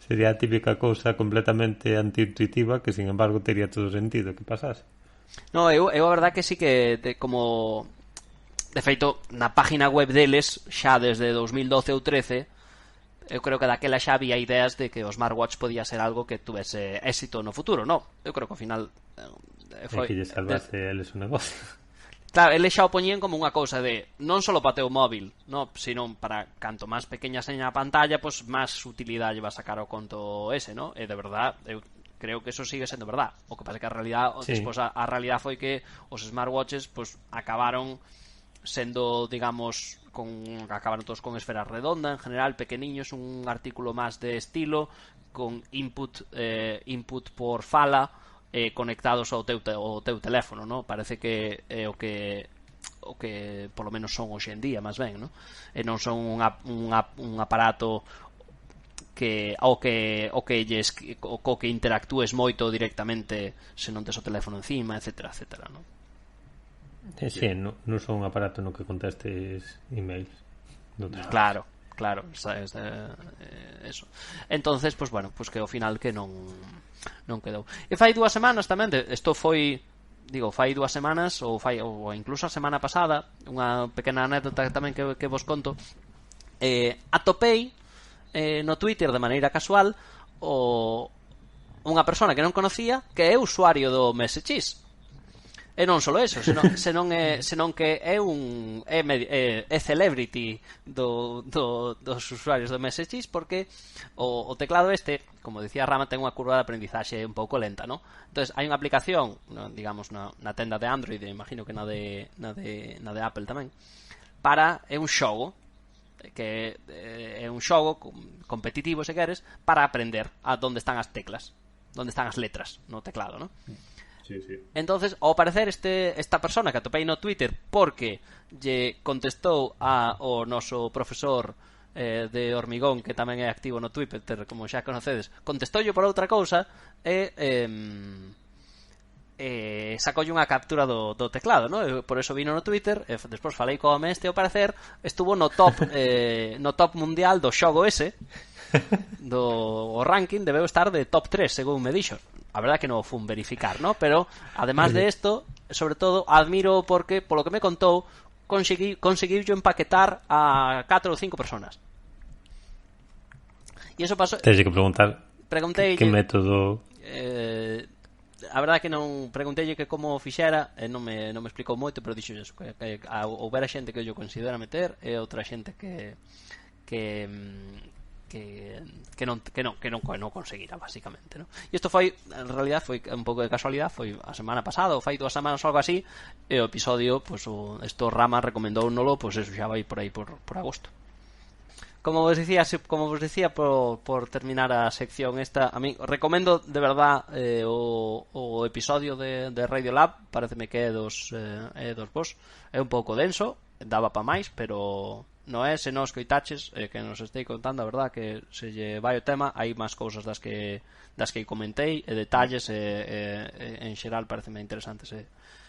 Sería a típica cousa completamente antiintuitiva que, sin embargo, tería todo sentido que pasase. No, eu a verdade que sí que como... De feito, na página web deles, xa desde 2012 ou 13, eu creo que daquela xa había ideas de que o smartwatch podía ser algo que tuvese éxito no futuro, no? Eu creo que ao final... foi que lle salvase eles o negocio. Claro, eles xa o poñían como unha cousa de non só para teu móvil, no, sino para canto máis pequeña seña a pantalla, pues máis utilidade va a sacar o conto ese, no? E de verdad, eu creo que eso sigue sendo verdad. O que pasa que a realidade, sí. Despois a realidade foi que os smartwatches pues acabaron sendo, digamos, acabaron todos con esferas redondas, en general pequeniños, un artículo máis de estilo, con input por fala, conectados ao teu teléfono, no? Parece que é o que polo menos son hoxe en día, máis ben, no? E non son un aparato co que interactúes moito directamente se non tes o teléfono encima, etcétera, etcétera, no? Sí, non son un aparato no que contestes emails. Claro, eso. Entonces, pues bueno, pues que ao final que non quedou. E fai 2 semanas tamén, isto foi, fai 2 semanas ou incluso a semana pasada, unha pequena anécdota tamén que vos conto. Atopei no Twitter de maneira casual unha persona que non conocía que é usuario do MSX. E non só eso, senón que é celebrity dos usuarios do MSX, porque o teclado este, como dicía Rama, ten unha curva de aprendizaxe un pouco lenta, ¿no? Entonces hai unha aplicación, digamos, na tenda de Android, imagino que na de Apple tamén, é un xogo que é un xogo competitivo, se queres, para aprender a onde están as teclas, onde están as letras no teclado, ¿no? Sí. Entonces, ao parecer esta persona que atopei no Twitter porque lle contestou ao noso profesor de Hormigón, que tamén é activo no Twitter, como xa conocedes, contestoulle por outra cousa e sacoulle unha captura do teclado, ¿no? Por eso vino no Twitter, despois falei co home este, ao parecer estuvo no top mundial do xogo ese, o ranking debeu estar de top 3 según me dixo. A verdad que non o fun verificar, ¿no? Pero además de esto, sobre todo admiro porque, polo que me contou, conseguiu yo empaquetar a 4 ou 5 personas. E eso pasou. Tens que preguntei que método. A verdad que non pregunteille que como fixera, non me explicou moito, pero dixo eso, que houbera xente que yo considera meter e outra xente que non conseguira basicamente, ¿no? E isto foi, en realidad foi un pouco de casualidade, foi a semana pasada ou fai 2 semanas ou algo así, e o episodio, pues esto Rama recomendóunolo, pues eso xa vai por aí por agosto. Como vos decía por terminar a sección esta, a mí recomendo de verdad o episodio de Radio Lab, pareceme que é dos vos, é un pouco denso, daba pa máis, pero non é, se non escoitaches, que nos estei contando, a verdad que se lle vai o tema, hai máis cousas das que comentei, e detalles, en xeral pareceme interesantes.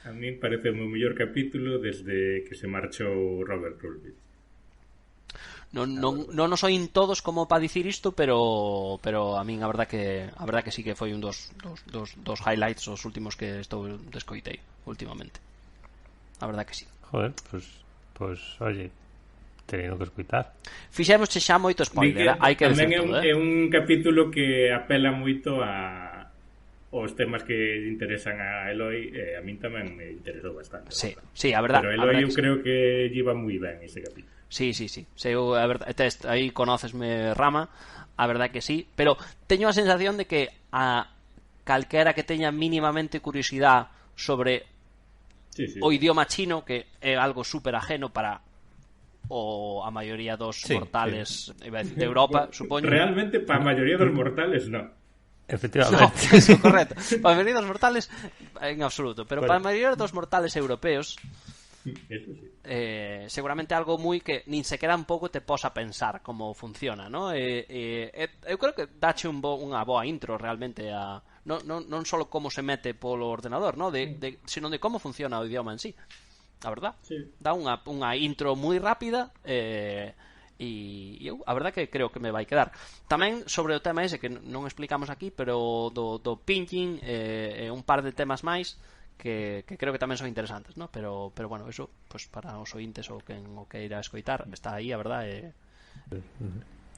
A mí parece o meu mellor capítulo desde que se marchou Robert Rulbit. Non os oín todos como para dicir isto, pero a min a verdad que sí que foi un dos highlights os últimos que estou descoitei últimamente. A verdad que sí. Joder, pues oye, teño que escutar. Fixemos xa moito spoiler, hai que decir todo, é un capítulo que apela moito a os temas que interesan a Eloi, a min tamén me interesou bastante. Sí, a verdad. Pero Eloi eu creo que lleva moi ben ese capítulo. Sí. A verdad, aí conócesme, Rama, a verdad que sí, pero teño a sensación de que a calquera que teña mínimamente curiosidade sobre o idioma chino, que é algo super ajeno para a maioría dos mortales iba a decir, de Europa, supoño. Realmente para a maioría dos mortales non. Efectivamente. No, eso, correcto. Para a maioría dos mortales en absoluto, pero para a maioría dos mortales europeos, eso sí. Seguramente algo moi que nin sequera un pouco te posa pensar como funciona, ¿no? Eu creo que dache unha boa intro realmente a non só como se mete polo ordenador, ¿no? Sino de como funciona o idioma en sí. A verdad, sí. Dá unha intro moi rápida, e eu a verdad que creo que me vai quedar. Tamén sobre o tema ese que non explicamos aquí, pero do pinyin, un par de temas máis que creo que tamén son interesantes, ¿no? Pero bueno, eso pues para os ointes ou quen o queira escoitar está aí, a verdad.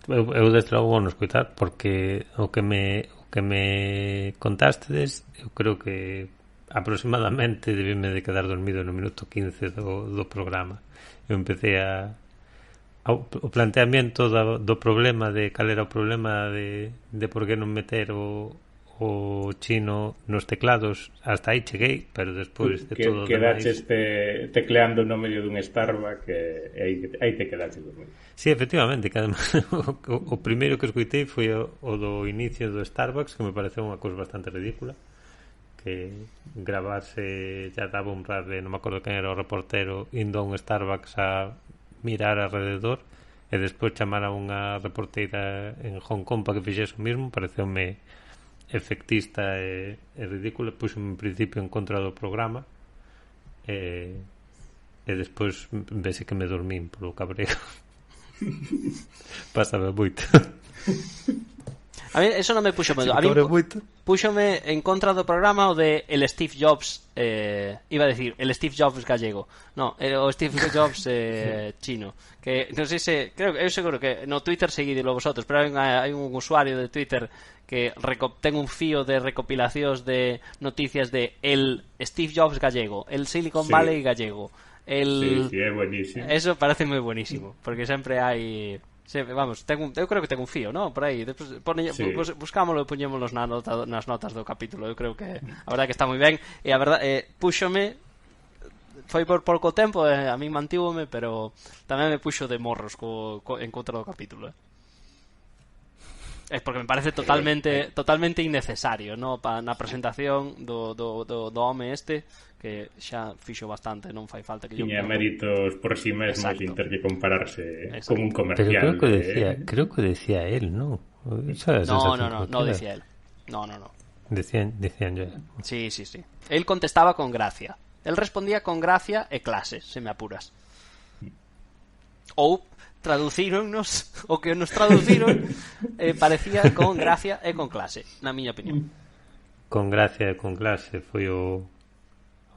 Eu desde logo vou non escoitar, porque o que me contastedes, eu creo que aproximadamente debíme de quedar dormido no minuto 15 do programa. Eu empecé o planteamiento do problema, de cal era o problema de por que non meter o chino nos teclados, hasta aí cheguei, pero despois de todo quedaches tecleando no medio dun Starbucks, e aí te quedaches dormido. Sí, efectivamente, que además o primeiro que escoitei foi o do inicio do Starbucks, que me pareceu unha cousa bastante ridícula, que gravarse ya daba un rade, non me acordo quen era o reportero, indo a un Starbucks a mirar alrededor, e despois chamar a unha reporteira en Hong Kong para que fixese o mismo. Pareceume efectista e ridículo. Puxome en principio en contra do programa, e despois vese que me dormín polo cabreo. Pásame moito. A mí eso non me puxo medo. A mí puxome en contra do programa o de el Steve Jobs, iba a decir el Steve Jobs gallego. No, o Steve Jobs chino. Que non sei se, eu seguro que no Twitter seguidelo vosotros, pero hai un usuario de Twitter que ten un fío de recopilacións de noticias de el Steve Jobs gallego, el Silicon Valley gallego. Sí, é buenísimo. Eso parece moi buenísimo, porque sempre hai... Sí, vamos, eu creo que tengo un fío, ¿no? Por aí, despois buscámoslo e poñémonos nas notas do capítulo. Eu creo que a verdade que está moi ben, e a verdade púxome, foi por pouco tempo, a mí mantívome, pero tamén me puxo de morros en contra do capítulo. É porque me parece totalmente innecesario, ¿no? Na presentación do home este, que xa fixo bastante, non fai falta que tiña méritos por si mesmo, sin ter que compararse con un comercial. Pero creo que decía él, ¿no? No decía él. No. Decían yo. Sí. Él contestaba con gracia. Él respondía con gracia e clase, se me apuras. Ou traducíronnos, o que nos traduciron parecía con gracia e con clase, na miña opinión. Con gracia e con clase foi o...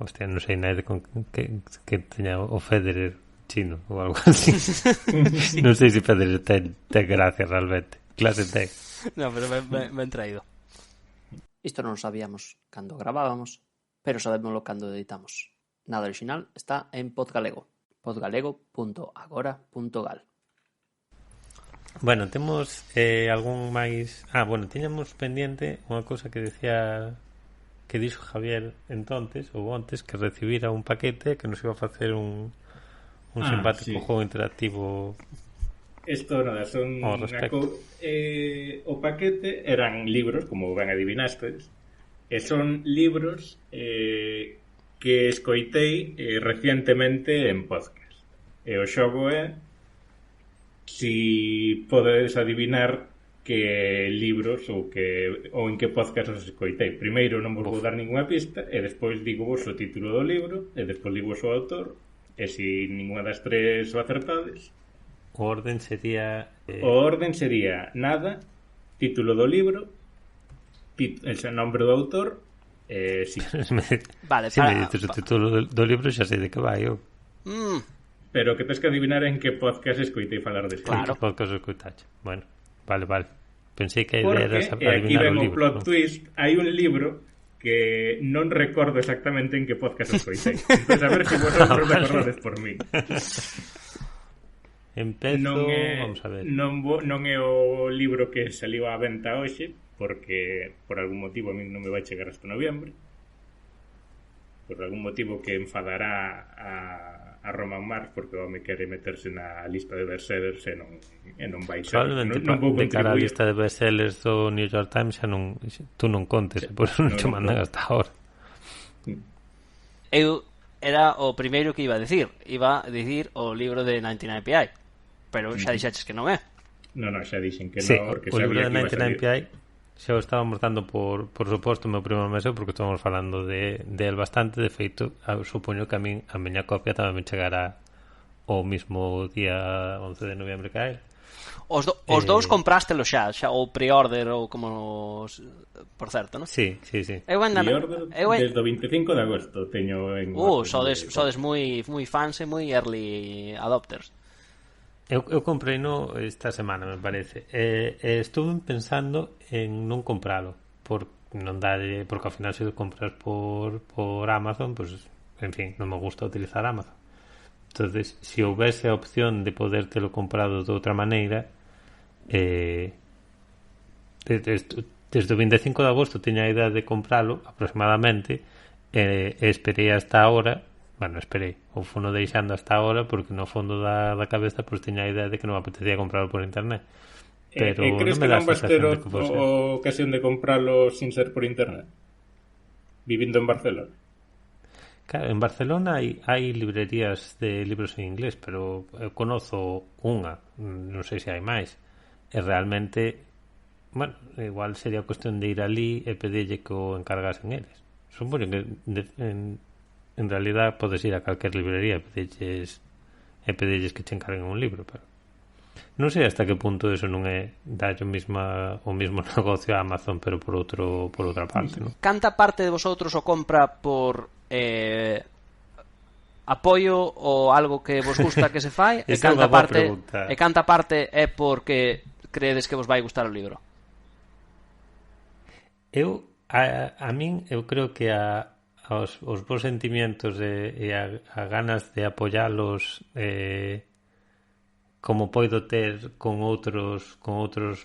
Hostia, non sei nada que teña o Federer chino ou algo así. Sí. Non sei se Federer ten gracia realmente. Clase ten. No, pero ben traído. Isto non sabíamos cando gravábamos, pero sabémoslo cando editamos. Nada original está en Podgalego. podgalego.agora.gal. Bueno, temos algún máis... bueno, tiñamos pendiente unha cousa que decía que dixo Javier entonces ou ontes, que recibira un paquete que nos iba a facer un simpático juego interactivo. Isto nada, son o paquete eran libros, como ben adivinastes, e son libros que escoitei recientemente en podcast. E o xogo é si podedes adivinar que libros ou en que podcast os escoitei. Primeiro non vos vou dar ninguna pista e despois digo vos o título do libro e despois digo vos o autor e se ninguna das tres o acertades. O orden sería nada, título do libro, el nombre do autor sí. Vale, si me dices o título do libro xa sei de que vai eu. Pero que tens que adivinar en que podcast escoitei falar deste libro. Claro. Podcast escoitache. Bueno, vale. Pensei que a idea era aquí ven o plot twist. Hai un libro que non recordo exactamente en que podcast escoitei. Entón, a ver se vosotros recordades por mí. Vamos a ver. Non é o libro que saliu á venta hoxe, porque por algún motivo a mí non me vai chegar hasta noviembre. Por algún motivo que enfadará a Roman Mars, porque o home quere meterse na lista de bestsellers e non vai ser. Probablemente non vou contribuir. De cara a lista de bestsellers do New York Times tú non contes, por eso non te mandan hasta ahora. Eu era o primeiro que iba a dicir o libro de 99PI, pero xa dixeches que non é. Non, xa dixen que sí, non, porque o libro de 99PI xa o estábamos dando por suposto o meu primo meseu, porque estábamos falando de él bastante. De feito, supoño que a miña copia tamén me chegará o mismo día 11 de noviembre que a él. Os dous comprástelo xa o pre-order ou como por certo, non? Sí. Pre-order desde o 25 de agosto teño en... sodes moi fans e moi early adopters. Eu comprei esta semana, me parece. Estuve pensando en non compralo porque ao final se compras por Amazon, pues, en fin, non me gusta utilizar Amazon. Entonces, se houvese a opción de podértelo comprado de outra maneira, desde o 25 de agosto tiña a idea de compralo aproximadamente, esperei hasta ahora. Bueno, esperei, ou fono deixando hasta ahora porque no fondo da cabeza pues tiña a idea de que non me apetecía comprarlo por internet. Pero crees que non vas ter o ocasión de comprarlo sin ser por internet? Vivindo en Barcelona? Claro, en Barcelona hai librerías de libros en inglés, pero eu conozo unha, non sei se hai máis, e realmente, bueno, igual sería cuestión de ir ali e pedirlle que o encargasen eles. Supoño que en realidad podes ir a calquer librería e pedirlles que che encarguen un libro, pero non sei hasta que punto eso non é dar o mismo negocio a Amazon, pero por outra parte, non? Canta parte de vosotros o compra por apoio ou algo que vos gusta que se fai e canta parte é porque creedes que vos vai gustar o libro? A min eu creo que os bons sentimientos e a ganas de apoialos como poido ter con outros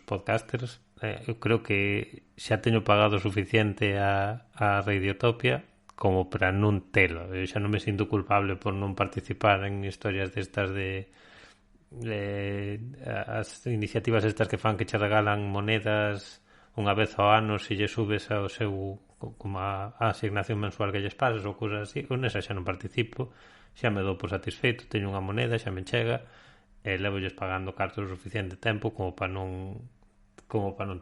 podcasters, eu creo que xa teño pagado o suficiente a Radiotopia como para non telo. Eu xa non me sinto culpable por non participar en historias destas de as iniciativas estas que fan que che regalan monedas unha vez ao ano se lle subes ao seu como a asignación mensual que lles pasas ou cousas así. Eu nesa xa non participo, xa me dou por satisfeito, teño unha moneda, xa me chega e levolles pagando cartos o suficiente tempo como para non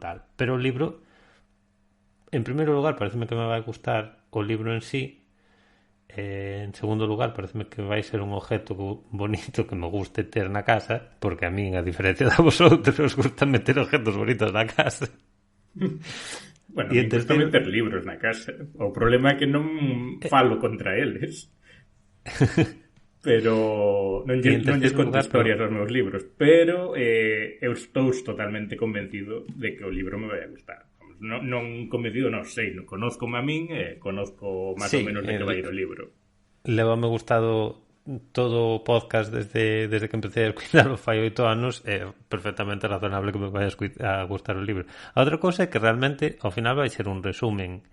tal. Pero o libro, en primeiro lugar, pareceme que me vai gustar o libro en sí. En segundo lugar, pareceme que vai ser un objeto bonito que me guste ter na casa, porque a min, a diferencia de vosotros, os gusta meter objetos bonitos na casa. Bueno, me gusta meter libros na casa. O problema é que non falo contra eles. Pero non lles conto historias aos meus libros. Pero eu estou totalmente convencido de que o libro me vai a gustar. Non convencido, non sei, conozco a min e conozco máis ou menos de que vai ir o libro. Levame gustado todo o podcast desde que empecé a escutarlo fai 8 anos, é perfectamente razonable que me vaya a gustar o libro. A outra cousa é que realmente ao final vai ser un resumen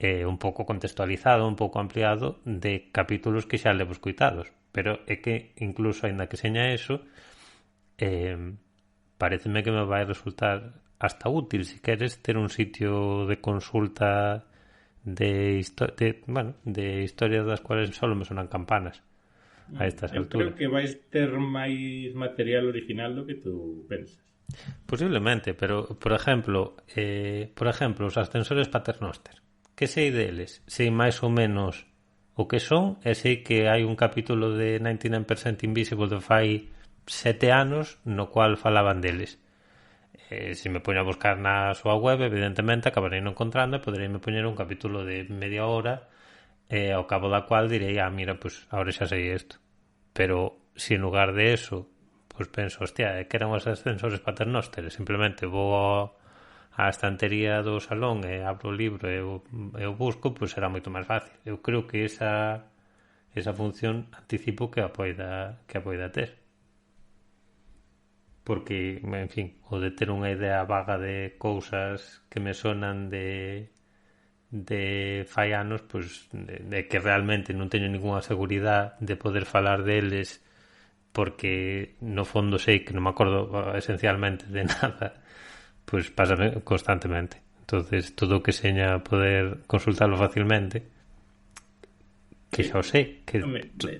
un pouco contextualizado, un pouco ampliado de capítulos que xa levo escuitados, pero é que incluso aínda que seña eso, pareceme que me vai resultar hasta útil si queres ter un sitio de consulta de historias das cuales solo me sonan campanas a estas alturas. Creo que vais ter máis material original do que tú pensas. Posiblemente, pero por exemplo, os ascensores Paternoster, que sei deles? Sei máis ou menos o que son, e sei que hai un capítulo de 99% Invisible de fai 7 anos no cual falaban deles. Se me poño a buscar na súa web, evidentemente acabarei non encontrando e poderei me poñer un capítulo de media hora ao cabo da cual direi, mira, pues ahora xa sei isto. Pero se en lugar de eso pues penso, hostia, que eran os ascensores Paternoster, simplemente vou á estantería do salón e abro o libro e o busco, pues será moito máis fácil. Eu creo que esa función anticipo que a poida ter. Porque, en fin, o de ter unha idea vaga de cousas que me sonan de fai anos, pues, de que realmente non teño ninguna seguridade de poder falar deles, porque no fondo sei que non me acordo esencialmente de nada, pues pásame constantemente. Entonces todo o que seña poder consultarlo facilmente, que xa o sei, que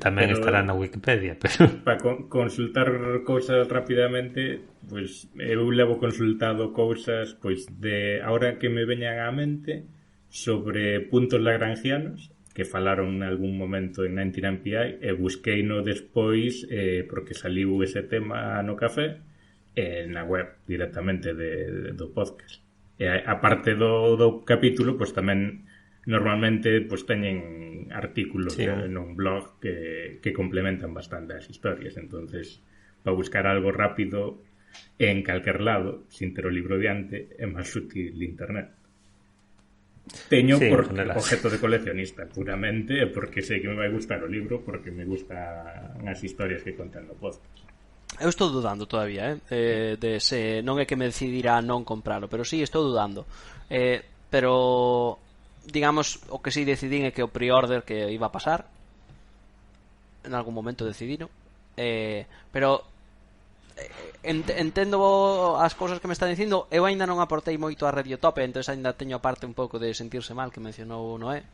tamén estará na Wikipedia, pero para consultar cousas rapidamente, pues eu levo consultado cousas, pois de ahora que me veñan á mente, sobre puntos lagrangianos que falaron en algún momento en 99PI e busquei no despois porque saliu ese tema no café na web directamente do podcast. E aparte do capítulo, pues tamén normalmente pues teñen artículos nun blog que complementan bastante as historias, entonces para buscar algo rápido en calquer lado sin ter o libro diante é máis útil internet. Teño por objeto de coleccionista puramente porque sei que me vai gustar o libro, porque me gustan as historias que contan no podcast. Eu estou dudando todavía de se non é que me decidirá non compralo, pero sí, estou dudando, pero digamos, o que sí decidín é que o pre-order que iba a pasar en algún momento decidino, pero entendo as cousas que me están dicindo. Eu aínda non aportei moito a Radiotope, entón aínda teño a parte un pouco de sentirse mal que mencionou Noé.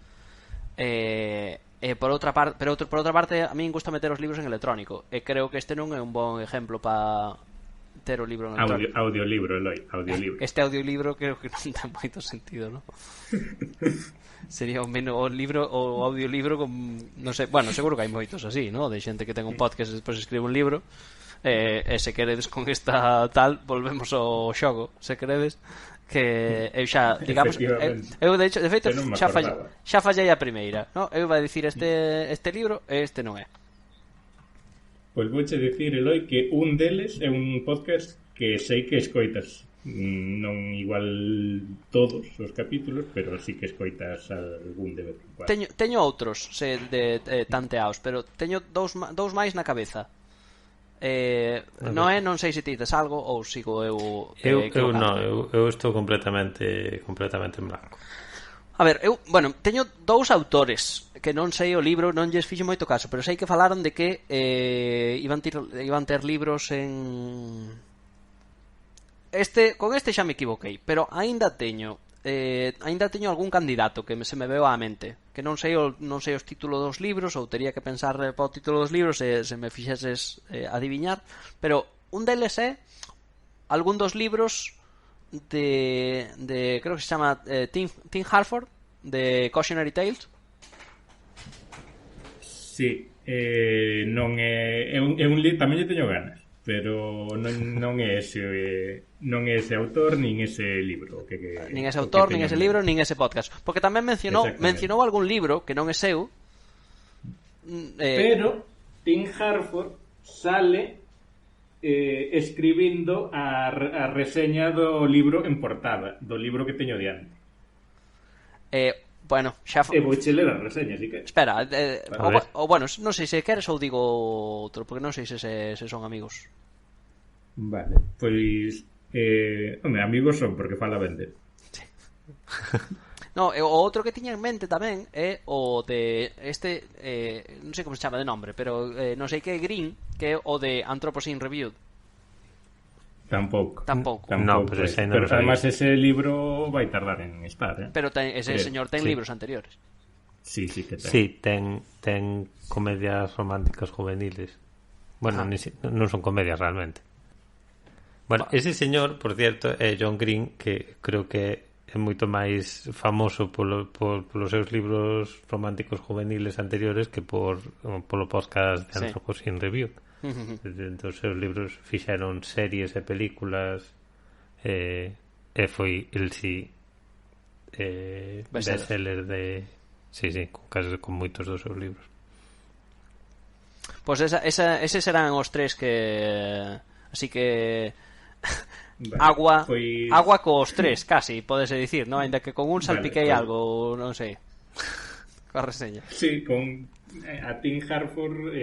Por outra parte, a min gusta meter os libros en electrónico, e creo que este non é un bon exemplo para ter o libro en electrónico. Audiolibro, Eloi, audiolibro. Este audiolibro creo que non ten moito sentido, ¿no? Sería o libro o audiolibro con, non sei, bueno, seguro que hai moitos así, ¿no? De xente que ten un podcast e despois escribe un libro. E se queredes con esta tal, volvemos ao xogo, se queredes, que eu xa, digamos, eu de feito xa fallei a primeira, no? Eu iba a dicir este libro e este non é. Pois vouche dicir, Eloi, que un deles é un podcast que sei que escoitas, non igual todos os capítulos, pero sí que escoitas algún de vez en cuando. Teño outros de tanteaos, pero teño dous máis na cabeza. Non sei se ti tes algo ou sigo eu estou completamente en blanco. A ver, teño dous autores que non sei o libro, non lles fixo moito caso, pero sei que falaron de que iban ter libros en con este xa me equivoquei, pero aínda teño algún candidato que se me veo á mente, que non sei os títulos dos libros, ou tería que pensar para o título dos libros se me fixeses adiviñar, pero un deles é algún dos libros de creo que se chama Tim Harford, de Cautionary Tales. Sí, non é un libro, tamén lle teño ganas, pero non é ese autor nin ese libro nin ese autor, nin ese libro, nin ese podcast, porque tamén mencionou algún libro que non é seu, pero Tim Harford sale escribindo a reseña do libro en portada, do libro que teño diante. Bueno, xa... E vou che ler a reseña, si que... Espera, Vale. bueno, non sei se queres ou digo outro, porque non sei se son amigos. Vale, pois... home, amigos son porque fala ben de... No, o outro que tiña en mente tamén é o de este, non sei como se chama de nombre, pero non sei que Green, que é o de Anthropocene Reviewed. Tampouco. No, pero ese non Pero lo sabía. además ese libro vai tardar en estar, Pero ese señor ten Sí. libros anteriores. Sí, sí que ten. Sí, ten comedias románticas juveniles. Bueno, non son comedias realmente. Bueno, ese señor, por cierto, é John Green, que creo que é moito máis famoso polos seus libros románticos juveniles anteriores que polo podcast de Anthropocene Review. Dos seus libros fixeron series e películas, e foi el si bestseller de... Sí, con moitos dos seus libros. Pois eses serán os tres que... Así que... Vale, agua cos tres, casi, podese dicir, ¿no? Ainda que con un salpiquei vale. algo, non sei. Coa reseña. Sí, con a Tim Harford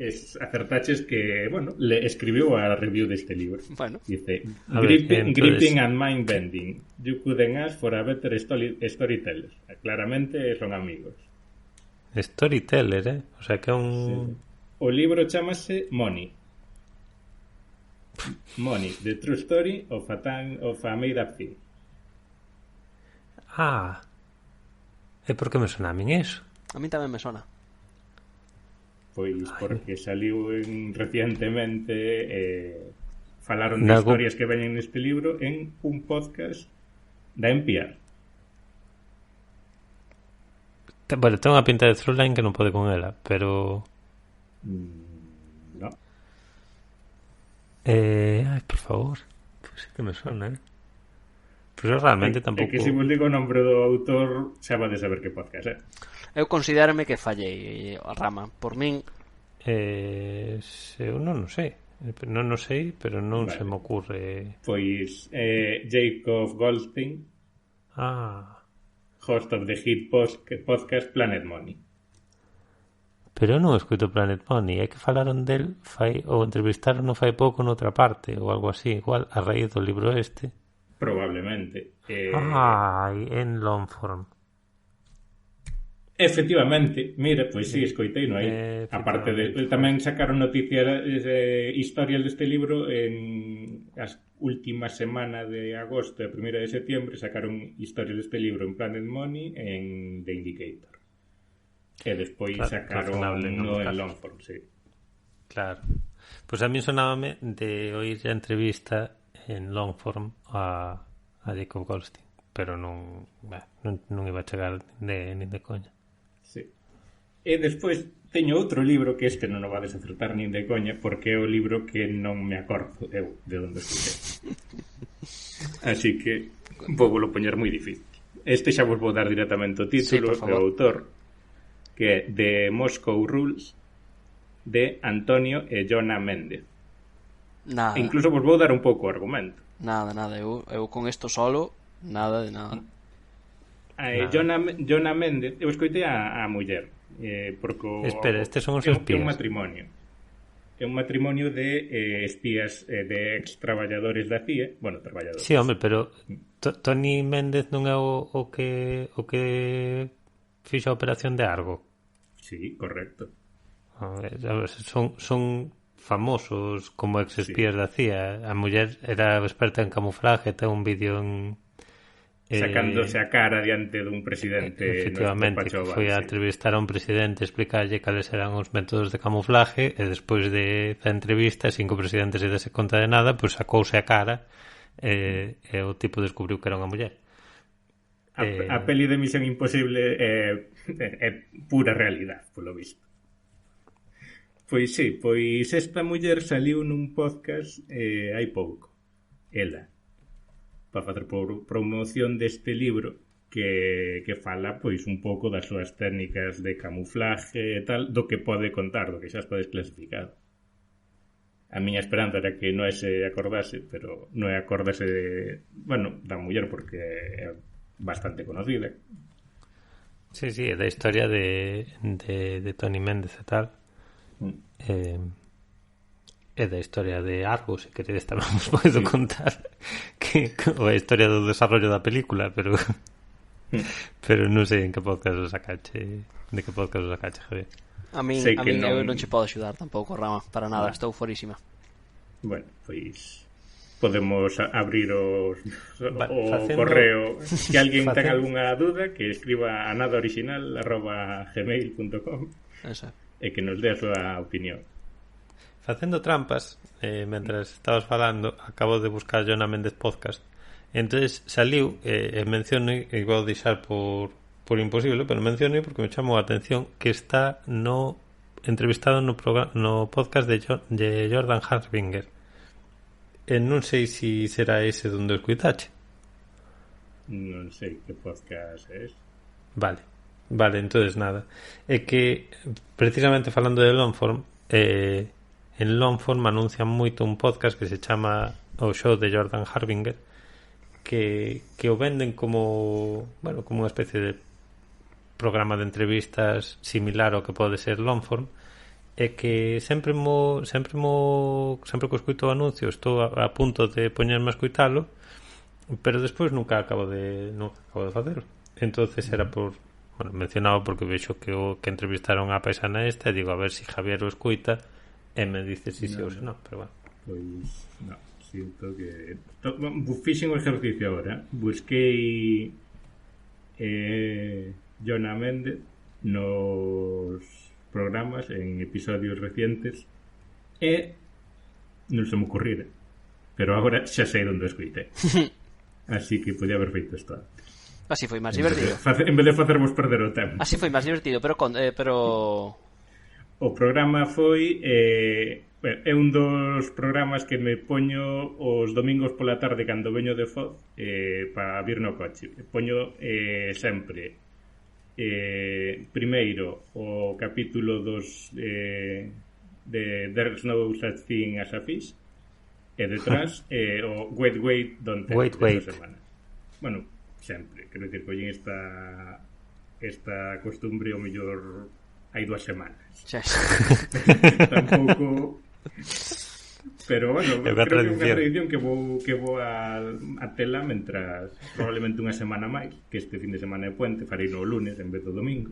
acertaches que, bueno, le escribiu a review deste libro. Bueno. Dice, entonces... gripping and mind-bending. You couldn't ask for a better storyteller. Claramente son amigos. Storyteller, O sea que é un... Sí. O libro chamase Money. Money, the true story of a made-up thing. E por que me sona a min eso? A mí tamén me sona. Pois porque saliu recientemente falaron de historias que veñen neste libro en un podcast da NPR. Bueno, ten unha pinta de Throughline que non pode con ela, pero... No. Ai, por favor. Pois sí que me sona, Pero realmente tampouco... É que se vos digo o nombre do autor xa vades saber que podcast, Eu considérame que fallei a rama. Por min... eu non o sei. Non o sei, pero non vale. se me ocurre... Pois Jacob Goldstein, host of the hit podcast Planet Money. Pero eu non escuto Planet Money. É que falaron del ou entrevistaron no fai pouco noutra parte ou algo así, igual a raíz do libro este. Probablemente. En Longform. Efectivamente, mira, pois sí, escoiteino aí. Aparte de tamén sacaron noticias historias deste libro en as últimas semana de agosto e a primeira de setembro sacaron historias deste libro en Planet Money en The Indicator. E despois sacaron no en Longform, sí. Claro. Pois a mí sonábame de oír a entrevista en Longform a Jacob Goldstein, pero non iba a chegar nin de coña. Sí. E despois teño outro libro que este non o vades acertar nin de coña porque é o libro que non me acordo eu de onde escutei. Así que vou poñer moi difícil. Este xa vos vou dar directamente o título do autor, que é The Moscow Rules, de Antonio e Jona Méndez. Nada. Incluso vos vou dar un pouco o argumento. Nada. Eu con isto solo, nada de nada. Jona Méndez, eu escoitei a muller, porque espera, estes son os espías. É un matrimonio. É un matrimonio de espías, de ex-traballadores da CIA. Bueno, traballadores. Sí, hombre, pero Tony Méndez non é o que fixo a operación de Argo. Sí, correcto. Son famosos como ex-espías da CIA. A muller era experta en camuflaje, ten un vídeo en... sacándose a cara diante dun presidente. Efectivamente, que foi a entrevistar a un presidente, explicarlle cales eran os métodos de camuflaje, e despois de a entrevista, sin que o presidente se dese conta de nada, pois sacouse a cara e o tipo descubriu que era unha muller. A peli de Misión Imposible é pura realidade, polo visto. Pois sí, pois esta muller saliu nun podcast hai pouco, ela, para facer promoción deste libro que fala pois un pouco das súas técnicas de camuflaje e tal, do que pode contar, do que xa podes clasificar. A miña esperanza era que non se acordase, pero non é acordase da muller porque é bastante conocida. Sí, é da historia de Tony Méndez e tal. É da historia de Argo, se queredes tamén vos podo contar ou a historia do desarrollo da película, pero non sei en que podcast o sacache, de que podcast o sacache, Javier. A min eu non che podo axudar tampouco, Rama, para nada, estou forísima. Bueno, pois podemos abrir o facendo... correo. Que alguén ten algunha duda, que escriba a nadaoriginal@gmail.com e que nos dé a súa opinión. Facendo trampas, mentras estabas falando, acabo de buscar Jonah Méndez podcast. Entonces saliu, mencionei, e vou deixar por imposible, pero mencionei porque me chamou a atención que está entrevistado no podcast de Jordan Harbinger. Non sei se será ese donde o escuitache. Non sei que podcast é ese. Vale, entonces nada. É que precisamente falando de Longform, en Longform anuncian moito un podcast que se chama O Show de Jordan Harbinger, que o venden como unha especie de programa de entrevistas similar ao que pode ser Longform, e que sempre que escuito o anuncio estou a punto de poñerme a escuitalo, pero despois nunca acabo de facelo. Entonces era mencionado porque vexo que entrevistaron a paisana esta e digo a ver se Javier o escuita e me dice si ou se non, pero bueno. Pois non, sinto que fixen o exercicio agora, busquei Jonah Méndez nos programas en episodios recientes e non se me ocurrira, pero agora xa sei onde escoitei. Así que podía haber feito isto antes. Así foi máis divertido. En vez de facermos perder o tempo. Así foi máis divertido, pero o programa foi é un dos programas que me poño os domingos pola tarde cando veño de Foz para vir no coche. Poño sempre primeiro o capítulo dos de There's No Such Thing as a Fish e detrás o Wait Don't Tell Wait. Semana. Bueno, sempre, quero dicir, collen esta costumbre o mellor hai 2 semanas. Tampouco, pero bueno, creo que é unha tradición que vou a tela mentras probablemente unha semana máis, que este fin de semana de puente farei no lunes en vez do domingo,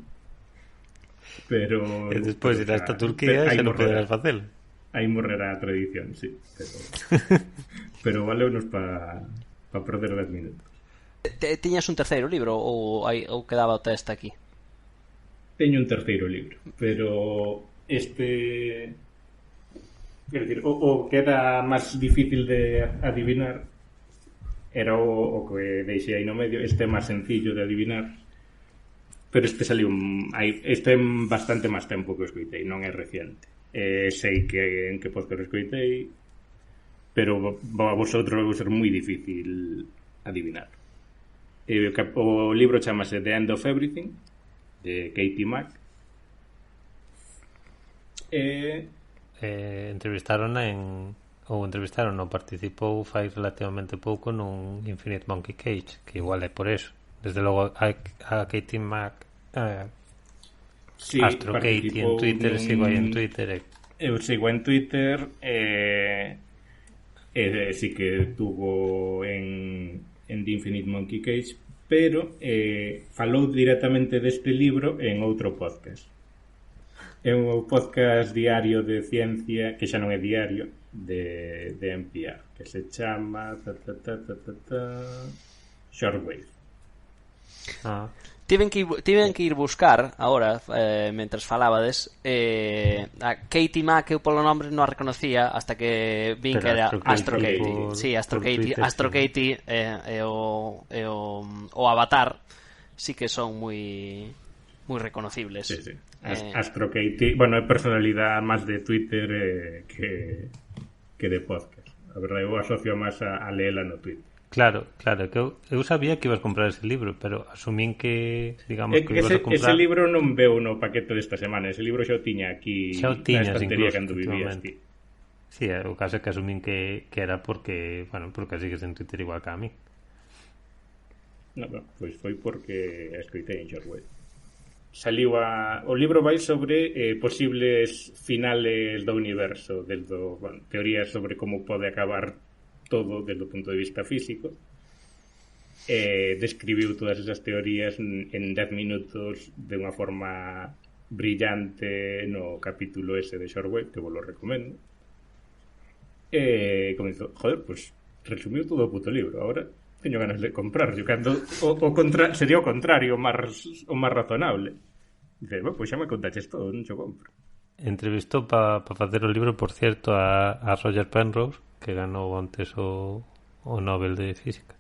pero e despois irás a Turquía e xa non poderás facelo. Aí morrerá a tradición, sí, pero valeunos para perder 10 minutos. Tiñas un terceiro libro ou quedaba o test aquí? Teño un terceiro libro, pero quero dicir, o que era máis difícil de adivinar era o que deixei aí no medio. Este é máis sencillo de adivinar, pero este saliu este é bastante máis tempo que o escoitei, non é reciente. Sei que en que podcast o escoitei, pero a vosotros vai ser moi difícil adivinar. O libro chamase The End of Everything, de Katie Mack. Entrevistaron participou fai relativamente pouco nun Infinite Monkey Cage, que igual é por eso. Desde logo a Katie Mack, sí, Astro Katie en Twitter, sigo aí en Twitter. Eu sigo en Twitter, sí que tuvo en The Infinite Monkey Cage, pero falou directamente deste libro en outro podcast. É un podcast diario de ciencia, que xa non é diario, de NPR, que se chama Shortwave. Tiven que ir buscar ahora, mentras falabades, a Katie Mack, eu polo nombre non a reconocía hasta que vin que era Astro Katie. Sí, Astro Katie e o Avatar sí que son moi reconocibles. Sí, sí. Astro Katie, bueno, é personalidade máis de Twitter que de podcast. A verdade, eu asocio máis a leela no Twitter. Claro, que eu sabía que ibas comprar ese libro, pero asumín que, digamos, que ibas a comprar... Ese libro non veu no paquete desta semana. Ese libro xa o tiña aquí na estantería cando vivías ti. Sí, o caso é que asumín que era porque sigues en Twitter igual que a mí. No, pois foi porque escoitei en Shortwave. saliu o libro vai sobre posibles finales do universo, teorías sobre como pode acabar todo desde o punto de vista físico. Describiu todas esas teorías en 10 minutos de unha forma brillante no capítulo ese de Shortwave, que vos lo recomendo. Comenzou, pues resumiu todo o puto libro. Ahora teño ganas de comprarlo, cando sería o contrario, o máis razonable. Dice, pues xa me contaches todo, non xo compro. Entrevistou para facer o libro, por cierto, a Roger Penrose, que ganou antes o Nobel de Física.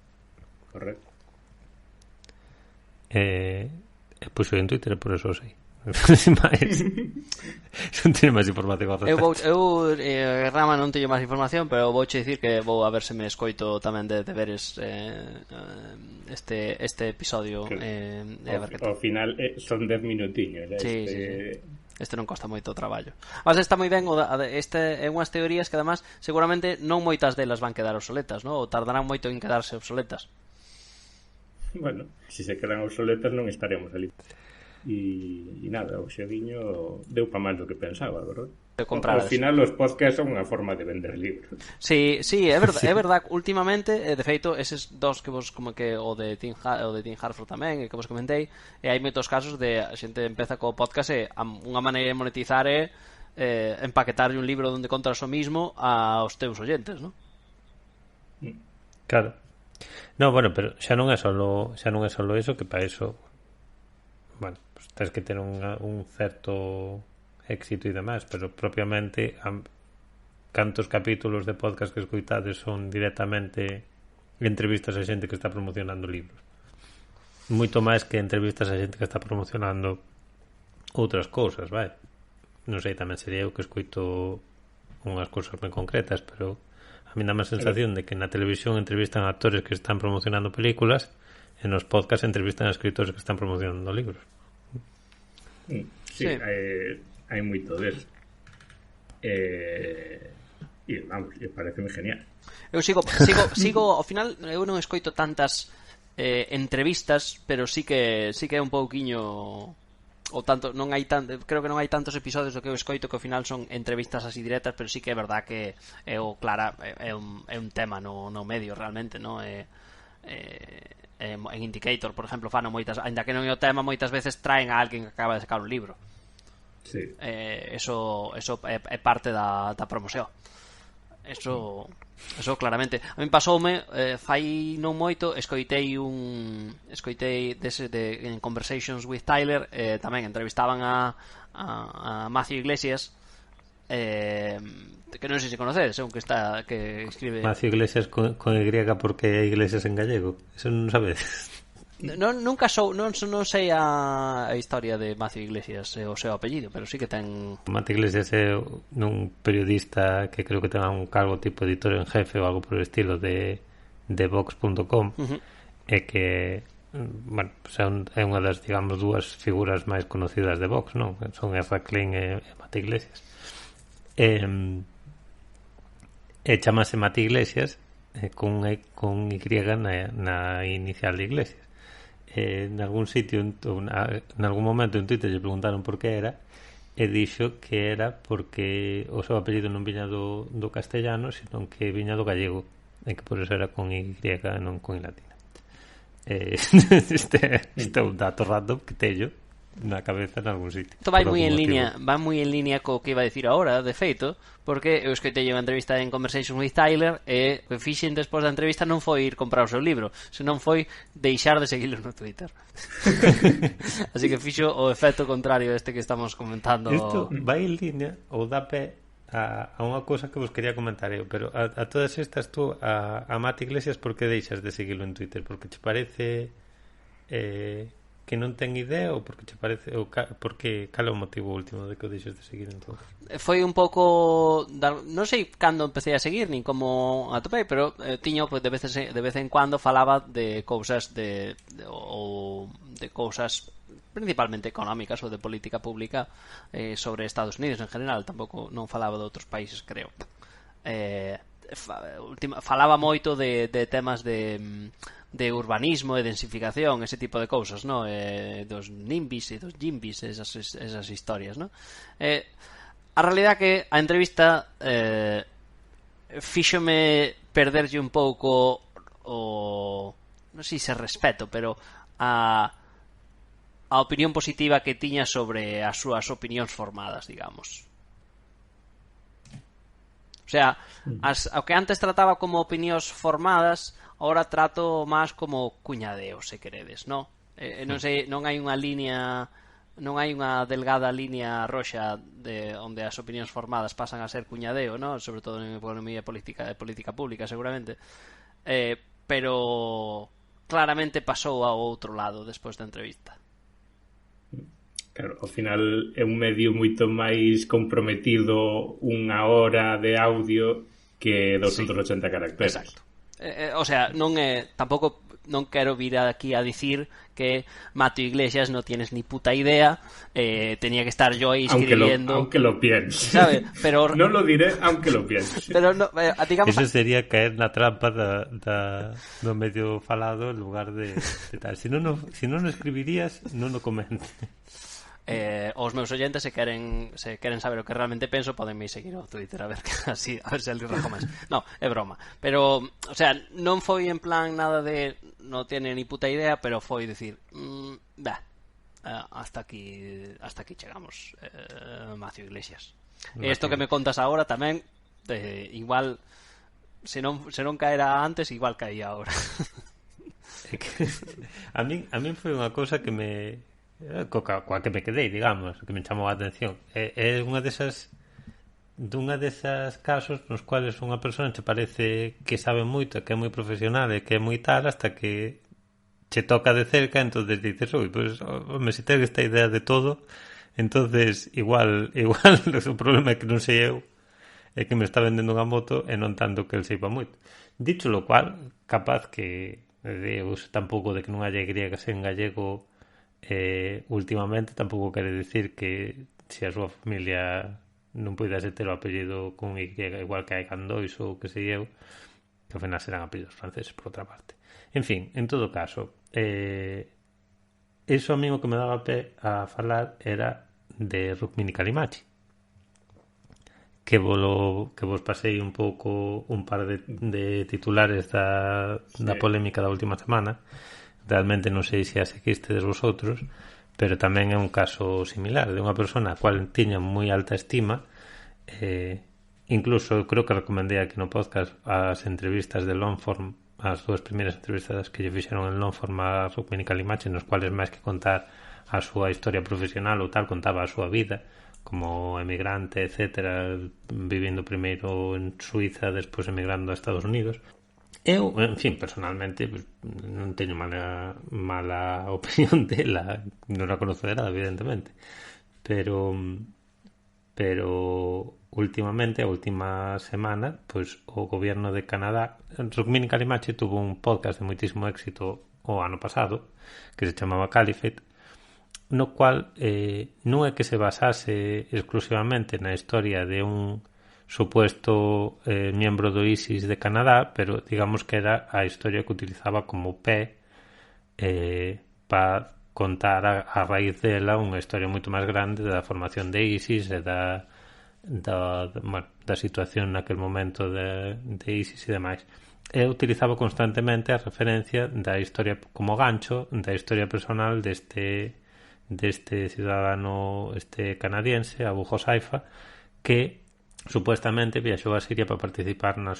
Correcto. Puxo en Twitter, por eso sei. Non teño máis información ao respecto. Eu Rama non teño máis información, pero vouche dicir que vou a ver se me escoito tamén de veres este episodio, a ver que ao final son 10 minutiños, sí. Este non costa moito traballo. Mas está moi ben, este é unhas teorías que además seguramente non moitas delas van quedar obsoletas, non? Ou tardarán moito en quedarse obsoletas. Bueno, se quedan obsoletas non estaremos ali. E nada, o xoguiño deu pa máis do que pensaba, verdad? Ao final os podcasts son unha forma de vender libros. Sí, é verdade, é verdade. Últimamente, de feito, eses dos que vos como que o de Tim Harford tamén, que vos comentei, e hai moitos casos de a xente empeza co podcast e unha maneira de monetizar é empaquetarlle un libro onde contas o mismo aos teus oyentes, non? Claro. No, bueno, pero xa non é solo eso, que para eso, bueno, pues tens que ter un certo éxito e demais, pero propiamente cantos capítulos de podcast que escoitades son directamente entrevistas a xente que está promocionando libros, moito máis que entrevistas a xente que está promocionando outras cousas, vai. Non sei, tamén sería eu que escoito unhas cousas moi concretas, pero a mí dá má sensación de que na televisión entrevistan a actores que están promocionando películas e nos podcasts entrevistan a escritores que están promocionando libros. Sí. Hai moito deso. E vamos, pareceme genial. Eu sigo ao final eu non escoito tantas entrevistas, pero sí que é un pouquiño ou tanto, non hai creo que non hai tantos episodios do que eu escoito que ao final son entrevistas así directas, pero sí que é verdad que é un tema no medio realmente, non é en Indicator, por exemplo, fano moitas, ainda que non é o tema, moitas veces traen a alguén que acaba de sacar un libro. Sí. Eso é parte da promoción. Eso claramente. A min pasoume fai non moito, escoitei dese en Conversations with Tyler, tamén entrevistaban a Matthew Iglesias, que non sei se conocedes, que escribe Matthew Iglesias con Y porque Iglesias en gallego. Eso non sabedes. Nunca non sei a historia de Matthew Iglesias o seu apellido, pero sí que ten. Matthew Iglesias é un periodista que creo que ten un cargo tipo editor en jefe ou algo por el estilo de Vox.com, e que, bueno, pues é unha das, digamos, dúas figuras máis conocidas de Vox, non? Son Ezra Klein e Matthew Iglesias. E chamase Matthew Iglesias con Y na inicial de Iglesias. En algún sitio, en algún momento en Twitter lle preguntaron por que era, e dixo que era porque o seu apelido non viña do castellano, senón que viña do gallego, e que por eso era con Y e non con I latina. Este é un dato random que teño na cabeza en algún sitio. Isto vai moi en línea co que iba a decir agora, de feito, porque eu escoitei unha entrevista en Conversation with Tyler e o que fixen despois da entrevista non foi ir comprar o seu libro, senón foi deixar de seguirlo no Twitter. Así que fixo o efecto contrario este que estamos comentando. Isto vai en línea ou dá pé a unha cousa que vos quería comentar eu, pero a todas estas tú a Mati Iglesias, por que deixas de seguirlo en Twitter? Porque che parece que non ten idea, ou porque che parece, ou porque cal é o motivo último de que o deixes de seguir entonces? Foi un pouco non sei cando empecé a seguir nin como atopei, pero tiño, pues, de vez en cuando falaba de cousas de cousas principalmente económicas ou de política pública sobre Estados Unidos en general, tampouco non falaba de outros países, creo. falaba moito de temas de urbanismo e densificación, ese tipo de cousas, no? Dos nimbis e dos jimbis, esas historias, no? A realidad que a entrevista fíxome perderlle un pouco o non sei se respeto, pero a opinión positiva que tiña sobre as súas opinións formadas, digamos. O sea, o que antes trataba como opinións formadas, ahora trato máis como cuñadeo, se queredes, non? Non sei, non hai unha línea, non hai unha delgada línea roxa de onde as opinións formadas pasan a ser cuñadeo, non? Sobre todo en economía e política pública, seguramente. Pero claramente pasou ao outro lado despois da entrevista. Claro, ao final é un medio moito máis comprometido unha hora de audio que 280 caracteres. Exacto. O sea, tampouco non quero vir aquí a dicir que Mato Iglesias no tienes ni puta idea, tenía que estar yo ahí escribiendo, aunque lo pienses, ¿sabe? Pero no lo diré aunque lo pienses. Pero no, digamos, eso sería caer na trampa do medio falado en lugar de tal. Si non escribirías, non o comentes. Os meus oyentes se queren saber o que realmente penso, podenme seguir ao Twitter a ver se ali rajo máis. No, é broma. Pero, o sea, non foi en plan nada de non tiene ni puta idea, pero foi dicir, hasta aquí chegamos, Macio Iglesias. Isto que me contas agora tamén, igual se non caera antes, igual caía agora. A min foi unha cousa que coa que me quedei, digamos, que me chamou a atención. É unha desas casos nos cuales unha persona te parece que sabe moito, que é moi profesional e que é moi tal, hasta que che toca de cerca, entonces dices, pues se ten esta idea de todo, entonces igual o problema é que non sei eu, é que me está vendendo unha moto e non tanto que el seiba moito. Dicho lo cual, capaz que eu tampouco de que non haya griegas en gallego últimamente, tampouco quere decir que se a súa familia non puidase ter o apellido con Y igual que hai Candois ou que sei eu, que ao final serán apellidos franceses por outra parte. En fin, en todo caso, eso a mí o que me daba pé a falar era de Rukmini Callimachi, que vos pasei un pouco un par de titulares da polémica da última semana. Realmente non sei se a seguistes vosotros, pero tamén é un caso similar de unha persona a cual tiña moi alta estima, incluso creo que recomendei aquí no podcast as entrevistas de Longform, as dúas primeiras entrevistas que lle fixeron en Longform a Rukmini Callimachi, nos cuales máis que contar a súa historia profesional ou tal, contaba a súa vida como emigrante, etcétera, vivindo primeiro en Suiza, despois emigrando a Estados Unidos. Eu, en fin, personalmente non teño mala opinión dela, non a conozo de nada, evidentemente, pero últimamente, a última semana, pois o goberno de Canadá, Rukmini Callimachi tuvo un podcast de moitísimo éxito o ano pasado que se chamaba Caliphate, no cual non é que se basase exclusivamente na historia de un supuesto miembro do ISIS de Canadá, pero digamos que era a historia que utilizaba como pé para contar a raíz dela unha historia moito máis grande da formación de ISIS e da situación naquel momento de ISIS e demais. E utilizaba constantemente a referencia da historia como gancho da historia personal deste cidadano canadiense, Abu Hosaifa, que supuestamente viaxou a Siria para participar na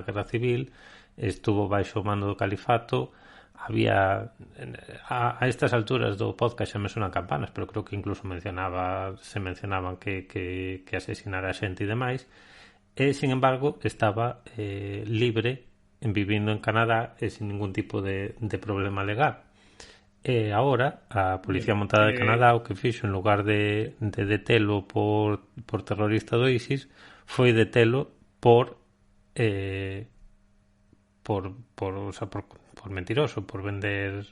guerra civil, estuvo baixo o mando do califato. Había a estas alturas do podcast xa me sonan campanas, pero creo que incluso se mencionaban que asesinara a xente e demais, e sin embargo estaba libre vivindo en Canadá e sin ningún tipo de problema legal. E agora a Policía Montada de Canadá o que fixo en lugar de detelo por terrorista do ISIS foi detelo por mentiroso, por vender,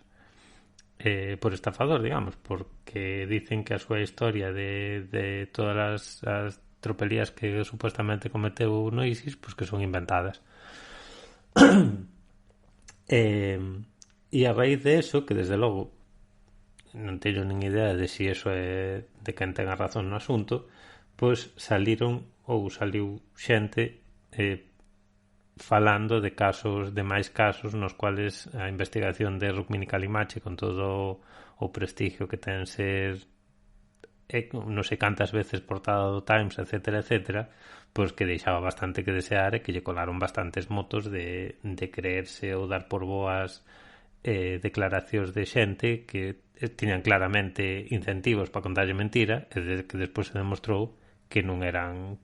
por estafador, digamos, porque dicen que a súa historia de todas as tropelías que supuestamente cometeu no ISIS, pois que son inventadas. E a raíz de eso, que desde logo non teño nin idea de si eso é de quen ten a razón no asunto, pois saliu xente falando de máis casos nos cuales a investigación de Rukmini Callimachi, con todo o prestigio que ten ser non sei cantas veces portada do Times, etcétera, pois que deixaba bastante que desear e que lle colaron bastantes motos de creerse ou dar por boas declaracións de xente que tiñan claramente incentivos para contarlle mentira e que despois se demostrou que non eran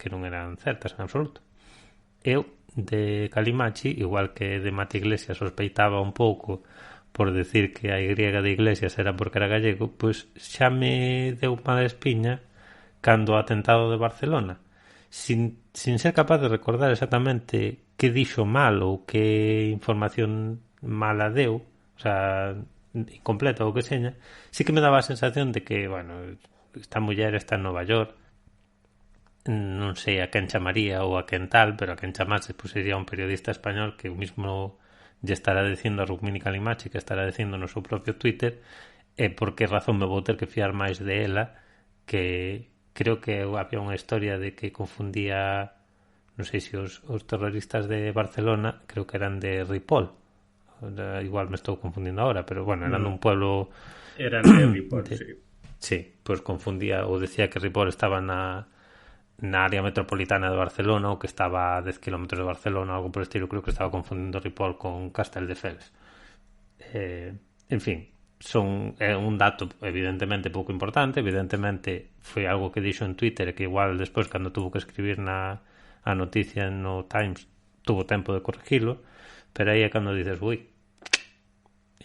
certas en absoluto. Eu de Callimachi, igual que de Mati Iglesias sospeitaba un pouco por decir que a Y de Iglesias era porque era gallego, pois xa me deu mala espiña cando o atentado de Barcelona, sin ser capaz de recordar exactamente que dixo mal ou que información mala deu, o sea, incompleta ou que seña, sí que me daba a sensación de que, bueno, esta muller está en Nova York, non sei a quen chamaría ou a quen tal, pero a quen chamase pues sería un periodista español que o mismo lle estará dicindo a Rukmini Callimachi, que estará dicindo no seu propio Twitter, e por que razón me vou ter que fiar máis de ela, que creo que había unha historia de que confundía, non sei se os terroristas de Barcelona creo que eran de Ripoll, igual me estou confundindo ahora, pero bueno, eran un pueblo, eran de Ripoll, sí, pues confundía ou decía que Ripoll estaba na área metropolitana de Barcelona ou que estaba a 10 km de Barcelona, algo por estilo. Creo que estaba confundindo Ripoll con Castelldefels. En fin, é un dato evidentemente pouco importante, evidentemente foi algo que dixo en Twitter e que igual despois cando tuvo que escribir a noticia no Times tuvo tempo de corregilo, pero aí é cando dices,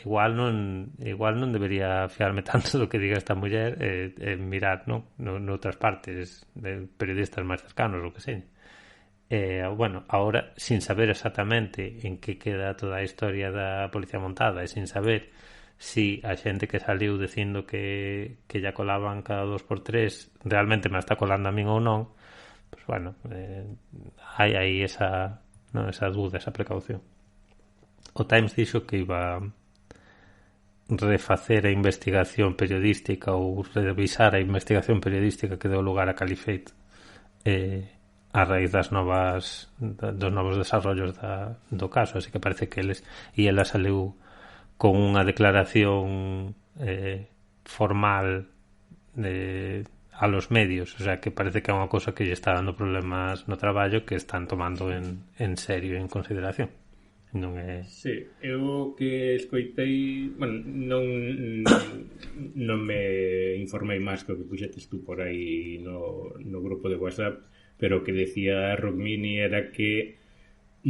igual non debería fiarme tanto do que diga esta muller e mirar noutras partes de periodistas máis cercanos ou que sei. Bueno, ahora sin saber exactamente en que queda toda a historia da Policía Montada e sin saber si a xente que saliu dicindo que ya colaban cada 2x3 realmente me está colando a min ou non, pues bueno, hai aí esa dúda, esa precaución. O Times dixo que iba refacer a investigación periodística ou revisar a investigación periodística que deu lugar a Caliphate a raíz dos novos desarrollos do caso, así que parece que ela saliu con unha declaración formal a los medios, o sea que parece que é unha cosa que lle está dando problemas no traballo que están tomando en serio, en consideración. Non é... Sí, eu que escoitei, bueno, non me informei máis que o que puxetes tú por aí no grupo de WhatsApp, pero o que decía Rukmini era que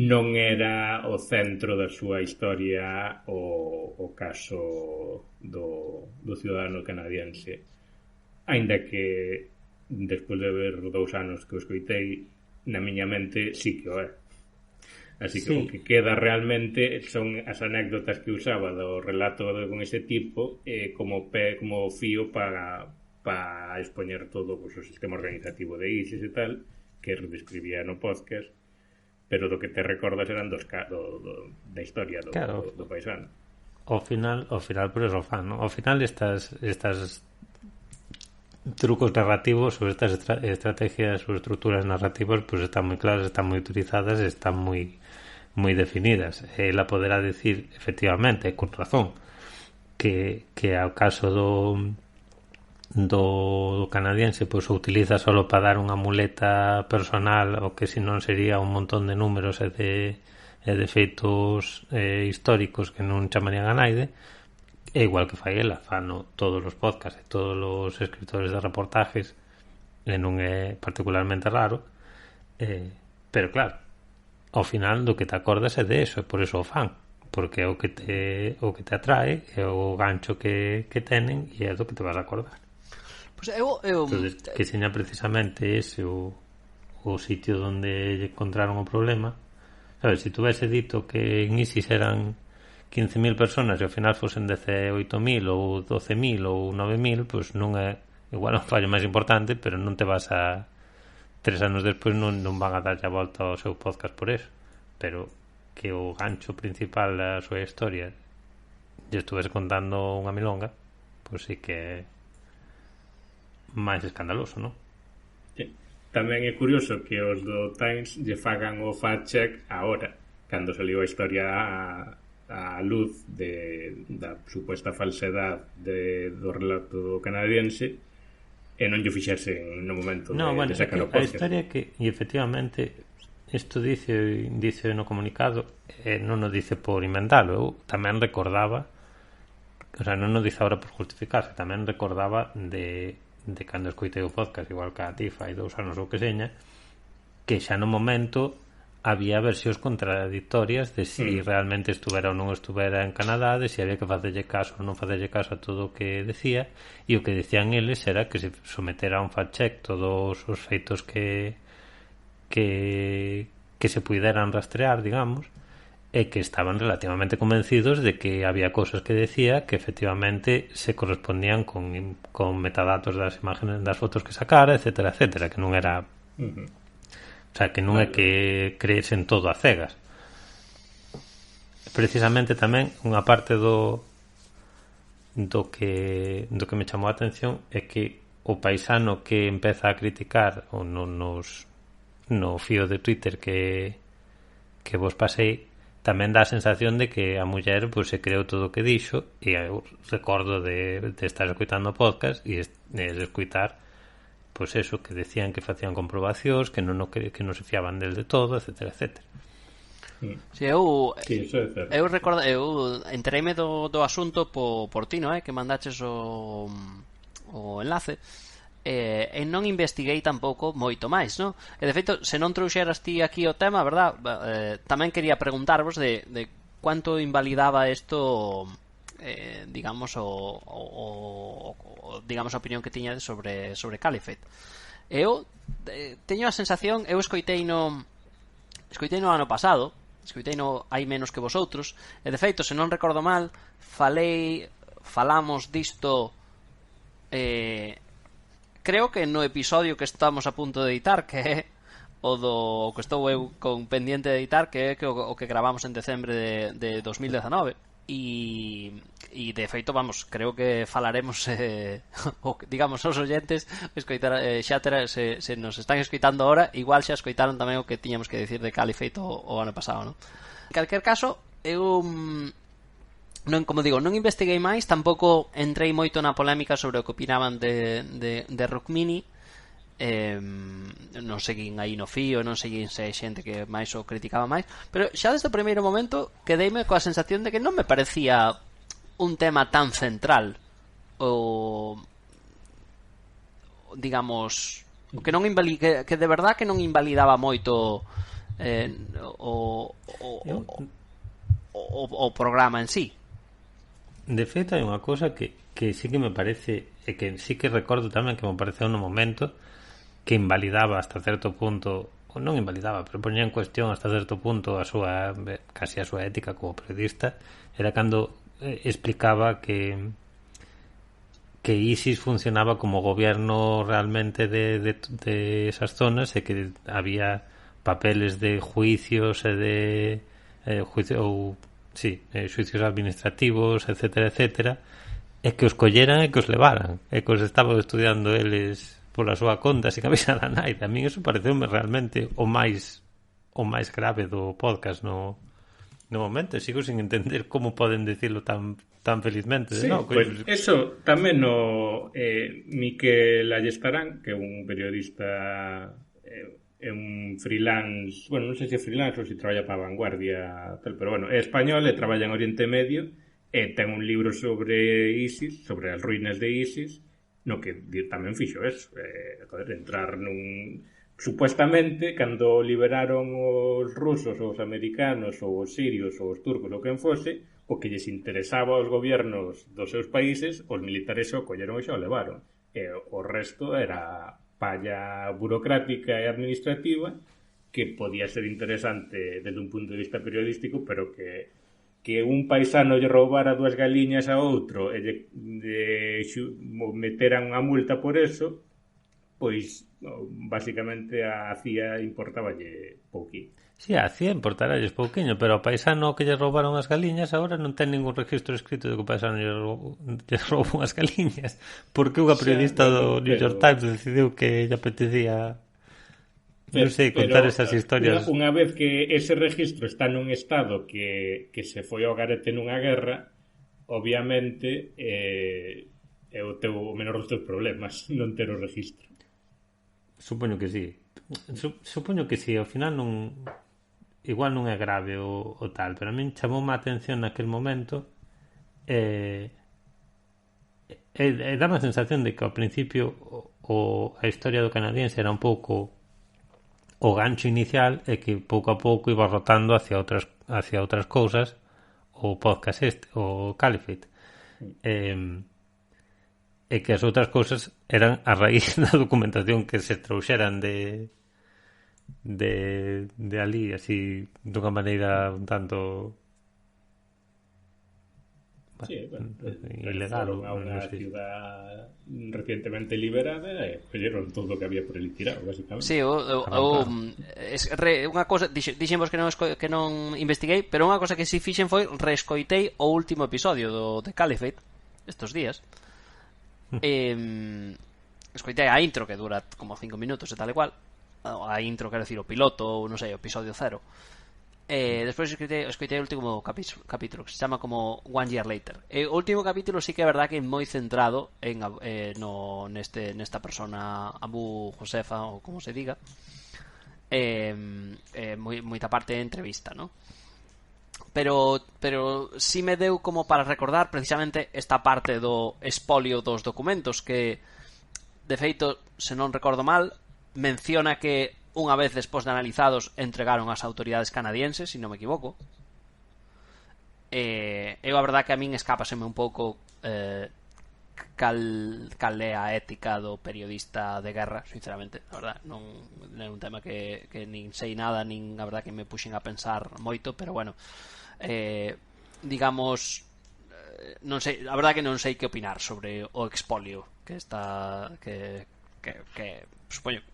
non era o centro da súa historia o caso do cidadano canadiense, aínda que despois de ver 2 anos que o escoitei na miña mente sí que o é. Así que o que queda realmente son as anécdotas que usaba do relato con ese tipo como fío para expoñer todo o sistema organizativo de ISIS e tal, que redescribía no podcast, pero do que te recordas eran da historia do paisano. Ao final por eso fan, ¿no? Ao final estas trucos narrativos ou estas estrategias ou estructuras narrativas pues están moi claras, están moi utilizadas, están moi definidas. Ela poderá decir efectivamente, con razón, que ao caso do canadiense pois o utiliza solo para dar unha muleta personal, o que senón sería un montón de números e de feitos históricos que non chamarían a naide. É igual que fai ela, fano todos os podcasts e todos os escritores de reportajes, e non é particularmente raro, pero claro, ao final do que te acordas é de eso, e por eso o fan, porque é o que te atrae, é o gancho que tenen e é do que te vas a acordar. Pues entonces, que seña precisamente ese o sitio onde encontraron o problema. Sabes, se tuvese dito que en ISIS eran 15.000 personas e ao final fosen 18.000 ou 12.000 ou 9.000, pois non é igual un fallo máis importante, pero non te vas a 3 anos despois non van a darlle a volta ao seu podcast por eso, pero que o gancho principal da súa historia lle estuvese contando unha milonga, pois sí que é máis escandaloso, non? Sí. Tamén é curioso que os do Times lle fagan o fact check agora, cando saliu a historia a luz da suposta falsedade do relato canadiense, e non lle fixesen no momento de sacar o podcast. A historia é que, e efectivamente, isto dice no comunicado, non o dice por inventalo. Eu tamén recordaba, o sea, non o dice agora por justificarse, tamén recordaba de cando escoitei o podcast, igual que a ti fai 2 anos ou que seña, que xa no momento había versións contradictorias de si realmente estuvera ou non estuvera en Canadá, de si había que facerlle caso ou non facerlle caso a todo o que decía, e o que decían eles era que se sometera a un fact check todos os feitos que se puideran rastrear, digamos, e que estaban relativamente convencidos de que había cosas que decía que efectivamente se correspondían con metadatos das imágenes, das fotos que sacara, etcétera, etcétera, que non era... O sea, que non é que crees en todo a cegas. Precisamente tamén unha parte do que me chamou a atención é que o paisano que empeza a criticar no fío de Twitter que vos pasei, tamén dá a sensación de que a muller pues, se creou todo o que dixo, e eu recordo de estar escuitando o podcast e de escuitar pois eso, que decían que facían comprobacións, que non se fiaban del de todo, etcétera, etcétera. Si, eu recordo, eu entereime do asunto por ti, non é? Que mandaches o enlace, e non investiguei tampouco moito máis, non? E de feito, se non trouxeras ti aquí o tema, verdad? Tamén quería preguntarvos de cuánto invalidaba isto, digamos digamos a opinión que tiñades sobre Caliphate. Eu teño a sensación, eu escoitei no ano pasado, hai menos que vosotros, e de feito, se non recordo mal, falamos disto creo que no episodio que estamos a punto de editar, que é o que estou eu con pendiente de editar, que é o que gravamos en decembre de 2019. E de feito, vamos, creo que falaremos digamos, os oyentes se nos están escoitando ahora, igual xa escoitaron tamén o que tiñamos que decir de Caliphate o ano pasado, non? En calquer caso, eu non, como digo, non investiguei máis, tampouco entrei moito na polémica sobre o que opinaban de Rukmini. Non seguín aí no fío, non seguín se hai xente que máis o criticaba máis, pero xa desde o primeiro momento quedeime coa sensación de que non me parecía un tema tan central, o digamos que non que de verdad que non invalidaba moito o programa en sí. De feito, hai unha cousa que sí que me parece, e que sí que recordo tamén que me pareceu no momento, que invalidaba hasta certo punto, ou non invalidaba, pero ponía en cuestión hasta certo punto casi a súa ética como periodista, era cando explicaba que ISIS funcionaba como gobierno realmente de esas zonas, e que había papeles de juicios e de xuicios administrativos, etcétera, etcétera, e que os colleran e que os levaran, e que os estaban estudiando eles pola súa conta, sin avisar a naide. A mí eso pareceume realmente o máis grave do podcast no momento. Sigo sin entender como poden decirlo tan felizmente. Sí, no, pues eso tamén Miquel Allestarán, que é un periodista, é un freelance, bueno, non sei se é freelance ou se traballa para a Vanguardia, pero bueno, é español e traballa en Oriente Medio, e ten un libro sobre ISIS, sobre as ruínas de ISIS, no que tamén fixo eso, entrar supuestamente, cando liberaron os rusos ou os americanos ou os sirios ou os turcos ou quen fose, o que lles interesaba aos gobiernos dos seus países, os militares o colleron e xa o levaron, e o resto era palla burocrática e administrativa que podía ser interesante desde un punto de vista periodístico, pero que un paisano lle roubara 2 galiñas a outro e meteran unha multa por eso, pois basicamente a CIA importáballe pouquinho. Si, a CIA importaralles pouquiño, pero o paisano que lle roubaron as galiñas agora non ten ningún registro escrito de que o paisano lle roubou as galiñas, porque unha periodista do New York Times decidiu que lle apetecía non sei, contar esas historias. Unha vez que ese registro está nun estado que se foi ao garete nunha guerra, obviamente é o menor dos teus problemas non ter o registro. Supoño que sí. Supoño que sí, ao final non, igual non é grave o tal, pero a min chamoume a atención naquel momento e dame a sensación de que ao principio a historia do canadiense era un pouco o gancho inicial e que pouco a pouco iba rotando hacia outras cousas, o podcast o Caliphate, e que as outras cousas eran a raíz da documentación que se trouxeran de ali, así dunha maneira un tanto ilegal, a unha ciudad recientemente liberada e colleron todo o que había por ali tirado, basicamente. Sí, unha cousa dixemos que non investiguei, pero unha cousa que si fixen foi reescoitei o último episodio de Caliphate estes días. Escoitei a intro que dura como 5 minutos e tal e cual, a intro, quero dicir, o piloto ou non sei, o episodio 0. Despois escoitei o último capítulo que se chama como One Year Later. O último capítulo sí que é verdad que é moi centrado nesta persona Abu Josefa, ou como se diga, moita parte de entrevista, ¿no? Pero sí me deu como para recordar precisamente esta parte do espolio dos documentos que, de feito, se non recordo mal, menciona que unha vez despois de analizados entregaron ás autoridades canadienses, se non me equivoco. Eu a verdad que a min escápaseme un pouco cal é a ética do periodista de guerra, sinceramente, a verdad, non é un tema que nin sei nada, nin a verdad que me puxen a pensar moito, pero bueno, digamos, non sei, a verdad que non sei que opinar sobre o expolio que está que supoño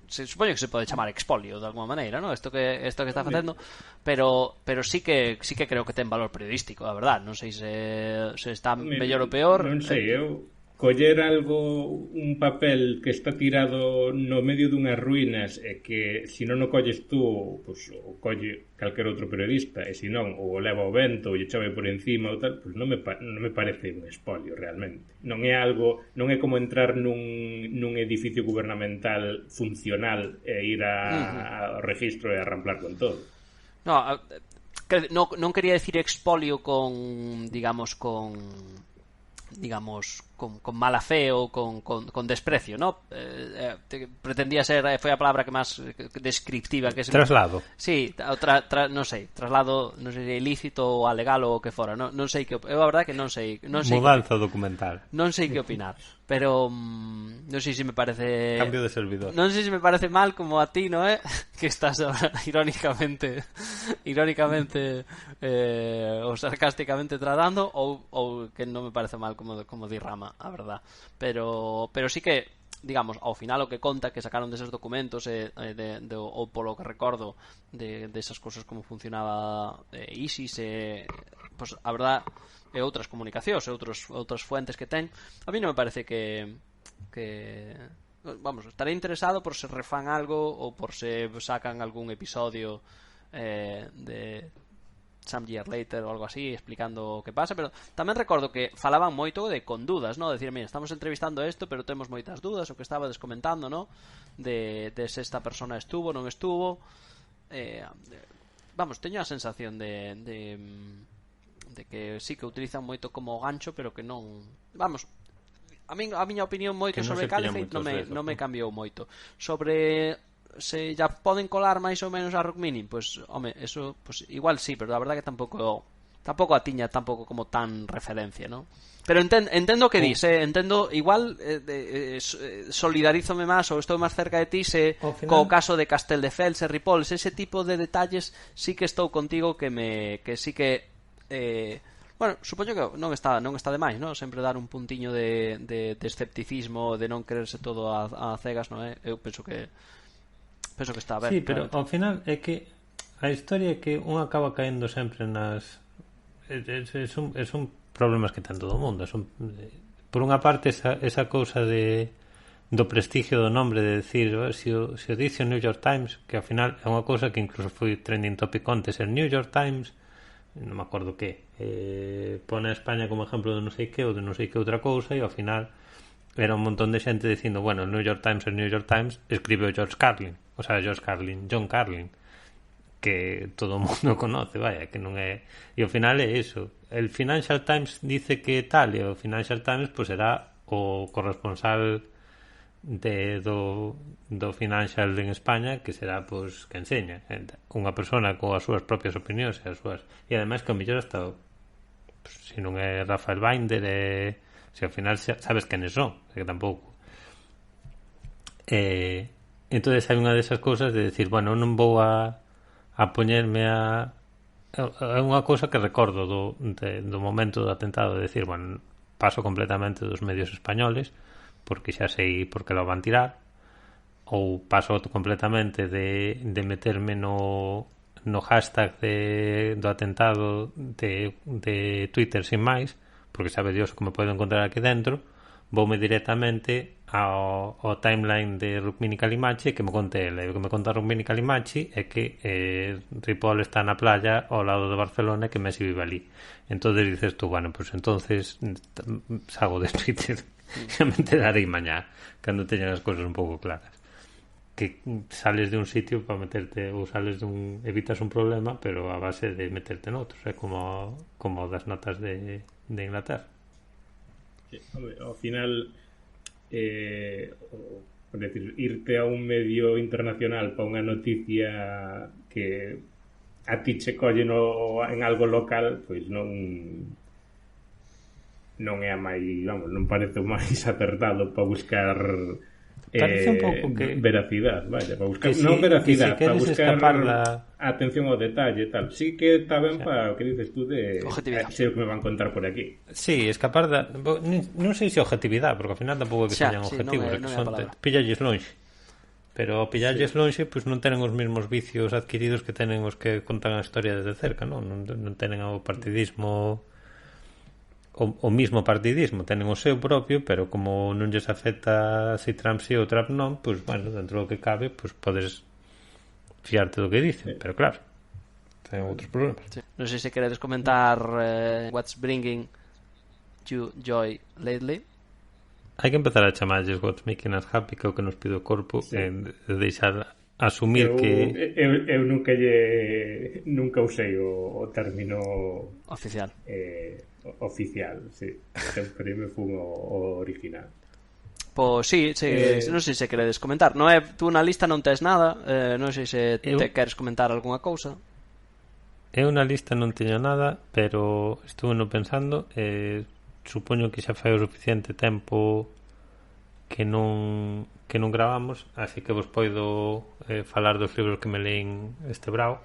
que se pode chamar expolio de alguma maneira, ¿no? Isto que está facendo, pero sí que creo que ten valor periodístico, a verdad, non sei se está mellor ou peor. Non sei, eu coller algo, un papel que está tirado no medio dunhas ruínas e que se non o colles tú, pues, o colle calquer outro periodista, e se non o leva o vento ou lle chove por encima ou tal, pues non me parece un espolio realmente. Non é algo, non é como entrar nun edificio gubernamental funcional e ir ao registro e arramplar con todo. Non quería decir expolio con mala fe ou con desprecio, ¿no? Pretendía ser, foi a palabra que máis descriptiva que traslado. Sí, non sei, traslado, non sei ilícito ou alegal ou o que fora, non sei que, eu a verdade que non sei mudanza documental. Non sei que opinar, pero non sei se me parece cambio de servidor. Non sei se me parece mal como a ti, ¿no? Que estás irónicamente ou sarcásticamente tratando, ou que non me parece mal como di Rama, a verdad, pero sí que, digamos, ao final o que conta que sacaron deses documentos ou polo que recordo de esas cousas como funcionaba ISIS, pues a verdad, e outras comunicacións e outras fuentes que ten, a mí non me parece que vamos, estaré interesado por se refán algo ou por se sacan algún episodio de Some Year Later ou algo así explicando o que pasa, pero tamén recordo que falaban moito con dudas, ¿no? Decir, mira, estamos entrevistando isto, pero temos moitas dudas, o que estaba descomentando, ¿no? De se esta persona estuvo, non estuvo. Vamos, teño a sensación de que sí que utilizan moito como gancho, pero que non, vamos, a miña opinión moito sobre Caliphate non me cambiou moito. Sobre se ya poden colar máis ou menos a Rock Mini, pues, home, eso, pues igual sí, pero a verdad que tampouco a tiña tampouco como tan referencia, ¿no? Pero entendo o que dis, entendo, igual solidarízome máis ou estou máis cerca de ti se co caso de Castelldefels e Ripoll, ese tipo de detalles sí que estou contigo que sí que Bueno, supoño que non está de máis, non? Sempre dar un puntiño de escepticismo, de non quererse todo a cegas, non é? Eu penso que está ben. Sí, pero ao final é que a historia é que un acaba caendo sempre nas son problemas que ten todo o mundo. Por unha parte esa cousa do prestigio do nombre, de decir, se o dice o New York Times, que ao final é unha cousa que incluso foi trending topic antes, el New York Times, non me acordo que pone a España como ejemplo de non sei que ou de non sei que outra cousa, e ao final era un montón de xente dicindo, bueno, el New York Times escribe o John Carlin, que todo o mundo conoce, vaya, que non é, e ao final é iso. El Financial Times dice que tal, e o Financial Times pues será o corresponsal do Financial en España, que será pues que enseña unha persona coas súas propias opinións e ademais que ao mellor hasta pues, se non é Rafael Binder, se ao final sabes quen son, que tampouco entonces hai unha desas cousas de decir, bueno, non vou a poñerme é unha cousa que recordo do momento do atentado, de decir, bueno, paso completamente dos medios españoles porque xa sei por que lo van tirar, ou paso completamente de meterme no hashtag do atentado de Twitter sin máis, porque sabe Dios que me podo encontrar aquí dentro. Voume directamente ao timeline de Rukmini Callimachi, que me conte ele. O que me conta Rukmini Callimachi é que Ripoll está na playa ao lado de Barcelona e que Messi vive ali. Entonces dices tú, bueno, pues entonces salgo de Twitter. Xa me enterarei mañá cando teñan as cousas un pouco claras, que sales de un sitio para meterte, ou sales evitas un problema, pero a base de meterte noutros, é como das notas de Inglaterra. Ao final por decir, irte a un medio internacional para unha noticia que a ti che colle en algo local, pois non é a máis, vamos, non parece o máis acertado para buscar parece un pouco que veracidade, vaya, para buscar si, non veracidade, si para buscar atención ao detalle e tal. Sí que está ben para o que dices tú de sei o que me van contar por aquí. Sí, escapar non sei se objetividade, porque ao final tampouco é que teñan objetivos, que son pillalles lonxe. Pero ao pillalles lonxe, pois non tenen os mesmos vicios adquiridos que tenen os que contan a historia desde cerca, non tenen o partidismo, o mismo partidismo, tenen o seu propio, pero como non lles afecta se Trump si ou Trump non, pois, bueno, dentro do que cabe, pois podes fiarte do que dicen, pero claro, ten outros problemas. Sí. Non sei se queredes comentar what's bringing you joy lately. Hai que empezar a chamarlles what's making us happy, que é o que nos pide o corpo, sí. De deixar asumir que eu nunca usei o término oficial. Oficial, sí. Sempre me fun o original. Pois sí, non sei se queredes comentar. Non é, tú na lista non tes nada, non sei se te queres comentar algunha cousa. Eu na lista non teño nada, pero estuve no pensando, supoño que xa fai o suficiente tempo que non gravamos, así que vos poido falar dos libros que me leín este brao,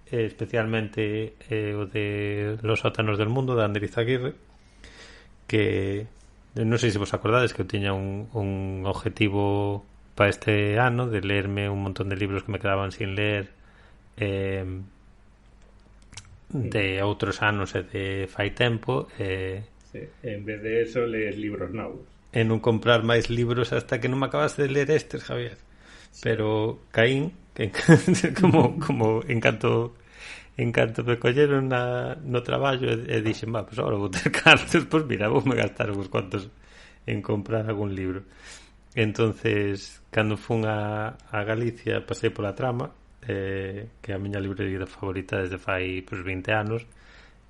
especialmente o de Los sótanos del mundo, de Ander Izaguirre, que non sei se vos acordades que eu tiña un objetivo para este ano de leerme un montón de libros que me quedaban sin leer de outros anos e de fai tempo, sí. En vez de eso lees libros novos e non comprar máis libros hasta que non me acabaste de ler estes, Javier. Pero caín como encanto me colleron no traballo e dixen, pues agora vou ter cartos, pues mira, voume gastar uns cuantos en comprar algún libro. Entonces, cando fun a Galicia, pasei pola Trama, que é a miña librería favorita desde fai 20 anos,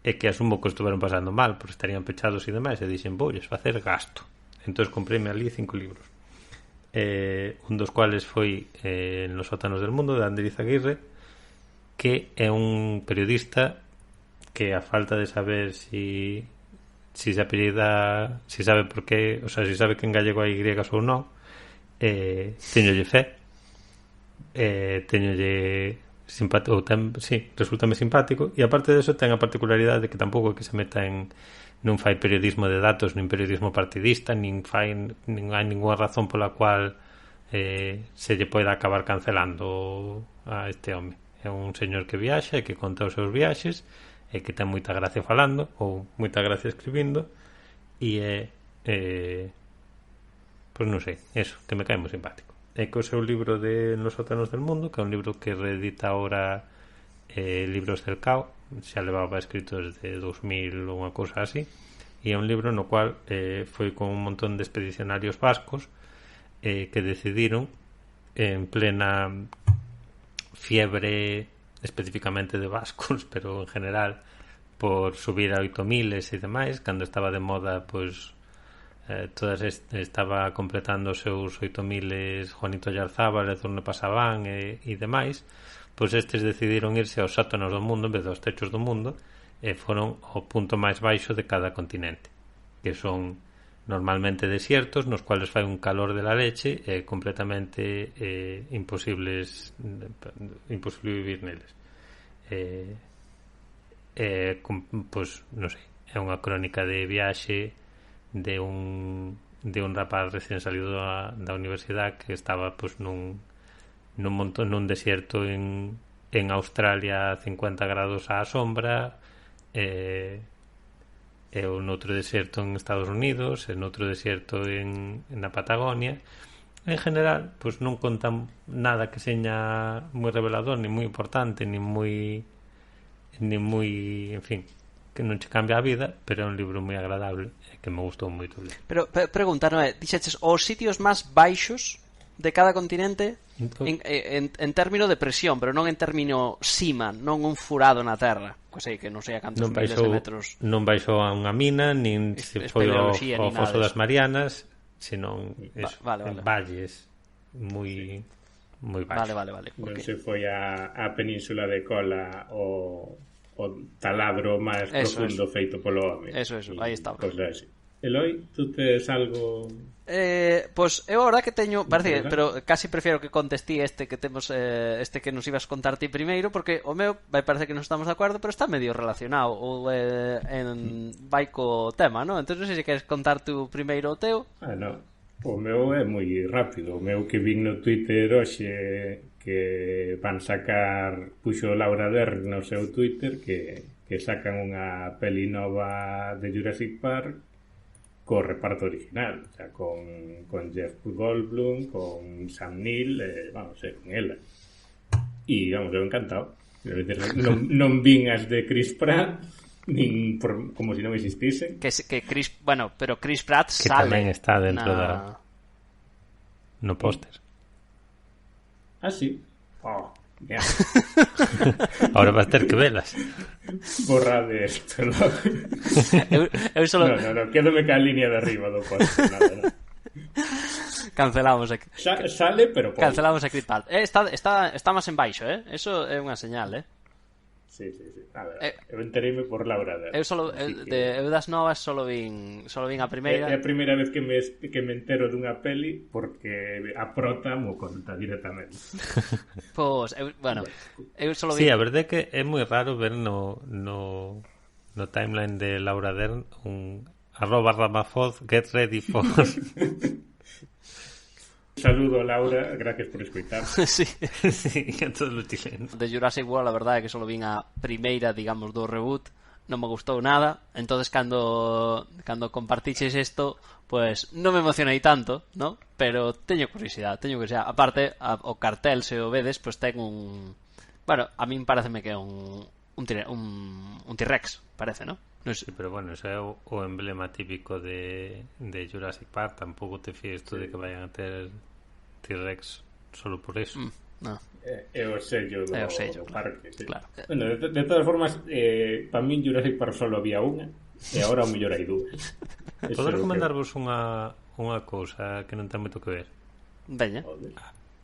e que asumo que estuveron pasando mal, porque estarían pechados e demais, e dixen, voulles facer gasto. Entón comprei-me ali 5 libros, un dos cuales foi Los sótanos del mundo, de Ander Izaguirre, que é un periodista que, a falta de saber si se apellida, si sabe por qué, o sea, si sabe que en gallego hai griegas ou non, teñolle fe, teñolle simpático, resultame simpático, e aparte de eso ten a particularidade de que tampouco é que se meta non fai periodismo de datos, nin periodismo partidista, nin hai ninguna razón pola cual se lle poida acabar cancelando a este home. É un señor que viaxa e que conta os seus viaxes e que ten moita gracia falando ou moita gracia escribindo, e pois non sei, eso, que me cae moi simpático. E que o seu libro de Los sótanos del mundo, que é un libro que reedita ahora Libros del Cao, xa levaba escrito desde 2000 ou unha cousa así, e é un libro no cual foi con un montón de expedicionarios vascos que decidiron en plena fiebre especificamente de vascos, pero en general por subir a 8000 e demais, cando estaba de moda, pois estaba completando os seus 8000 Juanito Yarzábal e Zorne Pasabán e demais, pois estes decidiron irse aos sótanos do mundo en vez dos techos do mundo, e foron ao punto máis baixo de cada continente, que son normalmente desiertos nos cuales fai un calor de la leche e completamente imposible vivir neles. Pois non sei, é unha crónica de viaxe de un rapaz recién salido da universidade que estaba pois nun desierto en Australia a 50 grados á sombra, e noutro desierto en Estados Unidos, en outro desierto na Patagonia. En general, pois non contan nada que seña moi revelador, ni moi importante, ni moi, en fin, que non che cambia a vida, pero é un libro moi agradable e que me gustou moito ler. Pero pregunta, non é, dixeches os sitios máis baixos de cada continente en término de presión, pero non en término cima, non un furado na terra, que non sei a cantos miles de metros. Non baixou a unha mina, nin se foi ao foso das Marianas, senón valles moi baixos. Vale. Non se foi a península de Kola o taladro máis profundo feito polo home. Eso, aí está. Eloi, tú tes algo... Pois eu a verdad que teño, parece, pero casi prefiero que contes ti este que temos, este que nos ibas contar ti primeiro, porque o meu vai parecer que non estamos de acordo, pero está medio relacionado ou vai co tema, non? Entón non sei se queres contar tú primeiro o teu. Non, o meu é moi rápido. O meu que vin no Twitter hoxe que van sacar, puxo Laura Dern no seu Twitter que sacan unha peli nova de Jurassic Park co reparto original, o sea, con Jeff Goldblum, con Sam Neill, con ela. E, vamos, eu encantado. Non vin as de Chris Pratt, nin como se non existise. Que Chris, bueno, pero Chris Pratt que sale. Que tamén está dentro no póster. Ah, sí? Yeah. Ahora vas ter que velas. Borrade esto, ¿no? eu solo... No, quédome ca línea de arriba do póster, nada. Cancelamos aquí. Sale, pero por... Cancelamos a Chris Pratt. Está máis en baixo, Eso é unha señal, Sí. A ver, eu entereime por Laura Dern. Eu das novas solo vin a primeira. É a primeira vez que me entero dunha peli porque a prota mo conta directamente. Pois, eu solo vi. Sí, a verdade é que é moi raro ver no timeline de Laura Dern un @Ramafoz get ready for. Saludo, Laura, gracias por escoitar. Sí, a todos os chilenos. De Jurassic World, a verdade é que solo vin a primeira, digamos, do reboot. Non me gustou nada. Entonces cando compartiches isto, pues non me emocionei tanto, ¿no? Pero teño curiosidade. Aparte, o cartel, se o vedes, pues ten un... Bueno, a min pareceme que é un T-Rex, parece, ¿no? No sé. Sí, pero bueno, ese é o emblema típico de Jurassic Park. Tampouco te fíes tú de que vayan a ter T-Rex solo por eso. No. É o sello do parque, sí. Claro. Bueno, de todas formas, para min Jurassic Park solo había unha e agora o mellor hai dúas. Podo recomendarvos unha cousa que non ten moito que ver. Veña.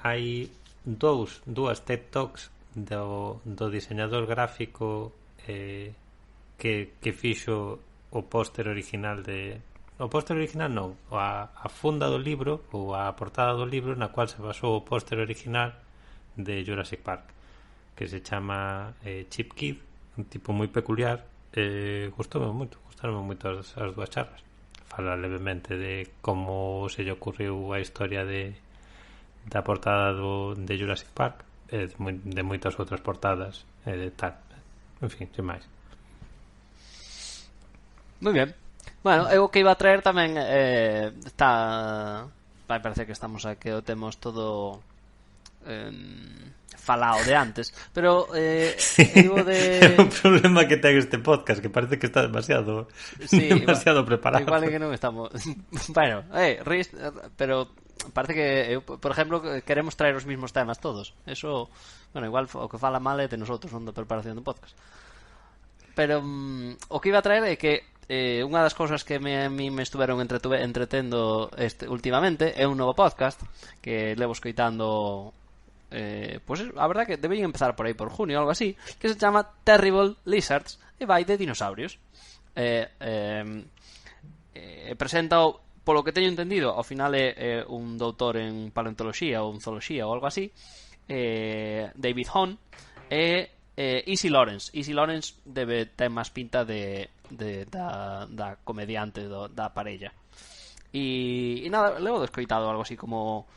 Hai dúas TED Talks do diseñador gráfico que fixo o póster original non, a funda do libro ou a portada do libro na cual se basou o póster original de Jurassic Park. que se chama Chip Kid, un tipo moi peculiar. Gustaron moito as dúas charlas. Fala levemente de como se lle ocurriu a historia da portada de Jurassic Park, de moitas outras portadas, de tal. En fin, sin máis. Moi ben. Bueno, eu que iba a traer tamén está... Vai parecer que estamos a que o temos todo falado de antes, pero digo de... O problema que ten este podcast, que parece que está demasiado preparado. Igual é que non estamos... Bueno, pero parece que por exemplo, queremos traer os mismos temas todos. Eso, bueno, igual o que fala mal é de nosotros, non da preparación do podcast. Pero o que iba a traer é que unha das cousas que a mí me estuveron entretendo últimamente é un novo podcast que levo escoitando, pois a verdad que deberían empezar por aí por junio ou algo así, que se chama Terrible Lizards e vai de dinosaurios. Presenta, polo que teño entendido, ao final é un doutor en paleontoloxía ou en zooloxía ou algo así, David Hahn, e Easy Lawrence debe ter máis pinta da comediante da parella. E nada, levo descoitado algo así como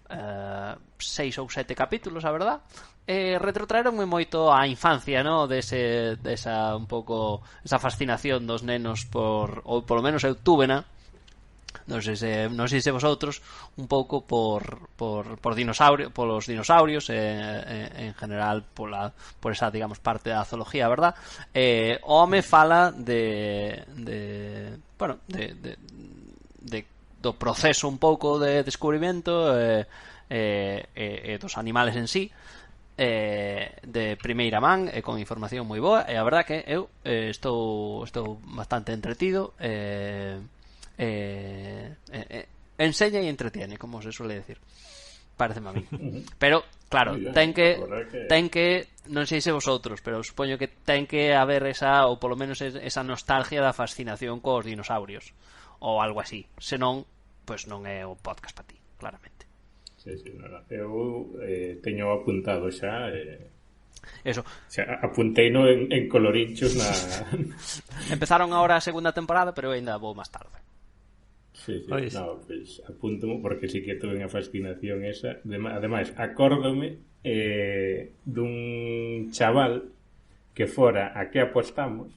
6 ou 7 capítulos, a verdad. Retrotraeronme moito a infancia, ¿no? Desa un pouco esa fascinación dos nenos ou polo menos eu túvena. Non sei se vosotros un pouco por polos dinosaurios, en general por esa, digamos, parte da zoología, verdad? O home fala do proceso un pouco de descubrimento dos animales en sí, de primeira man e con información moi boa, e a verdad que eu estou bastante entretido. Enseña e entretiene, como se suele decir, pareceme a mí. Pero claro, ten que non sei se vosotros, pero supoño que ten que haber esa, ou polo menos esa nostalgia da fascinación cos dinosaurios ou algo así, senón, pois non é o podcast para ti, claramente. Sí, nada. Eu teño apuntado xa eso. O sea, apunteino en colorinchos na... Empezaron agora a segunda temporada, pero ainda vou máis tarde. Sí. No, pues apúntomo porque sí que tuve unha fascinación esa. Ademais, acórdome dun chaval que fora a que apostamos,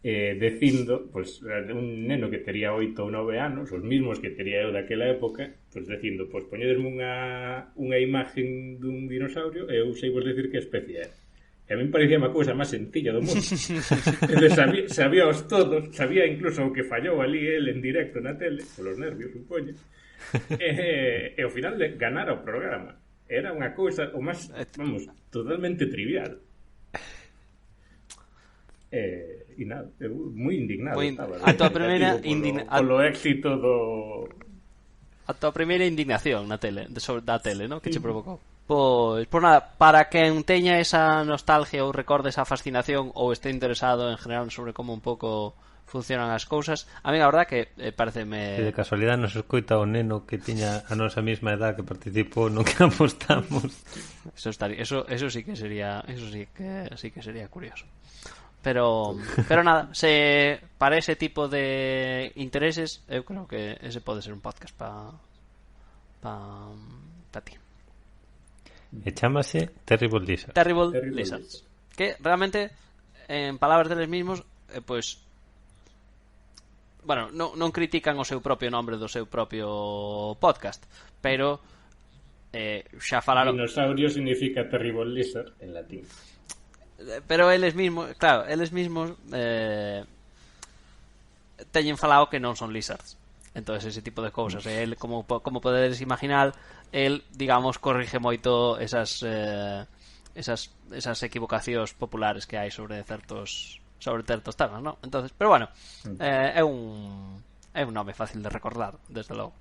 dicindo, pues, un neno que tería 8 ou 9 anos, os mismos que tería eu daquela época, pues dicindo, pues poñedesme unha imagen dun dinosaurio e eu sei vos decir que especie é. E a mí me parecía unha cousa máis sencilla do mundo. Sabíaos todos, sabía incluso o que fallou ali el en directo na tele, polos nervios, supoño. E ao final de ganar o programa. Era unha cousa o máis, vamos, totalmente trivial. E nada, eu moi indignado estaba. A tua primeira polo éxito do... A tua primeira indignación na tele, da tele, ¿no? Que che provocou? Pois nada, para quen teña esa nostalgia ou recorde esa fascinación ou este interesado en general sobre como un pouco funcionan as cousas, a mí a verdad que pareceme... E de casualidade nos escoita o neno que tiña a nosa mesma edad que participou no que apostamos. Eso sí que sería curioso. Pero nada, para ese tipo de intereses eu creo que ese pode ser un podcast para ti. E chámase Terrible Lizards. Que realmente, en palabras deles mismos, pues, bueno, non critican o seu propio nombre do seu propio podcast, pero xa falaron... Dinosaurio significa Terrible Lizard en latín. Pero eles mismos teñen falado que non son lizards. Entonces ese tipo de cousas, el, como podedes imaginar, el, digamos, corrige moito esas equivocacións populares que hai sobre certos temas, ¿no? Entonces, pero bueno, é un nome fácil de recordar, desde logo.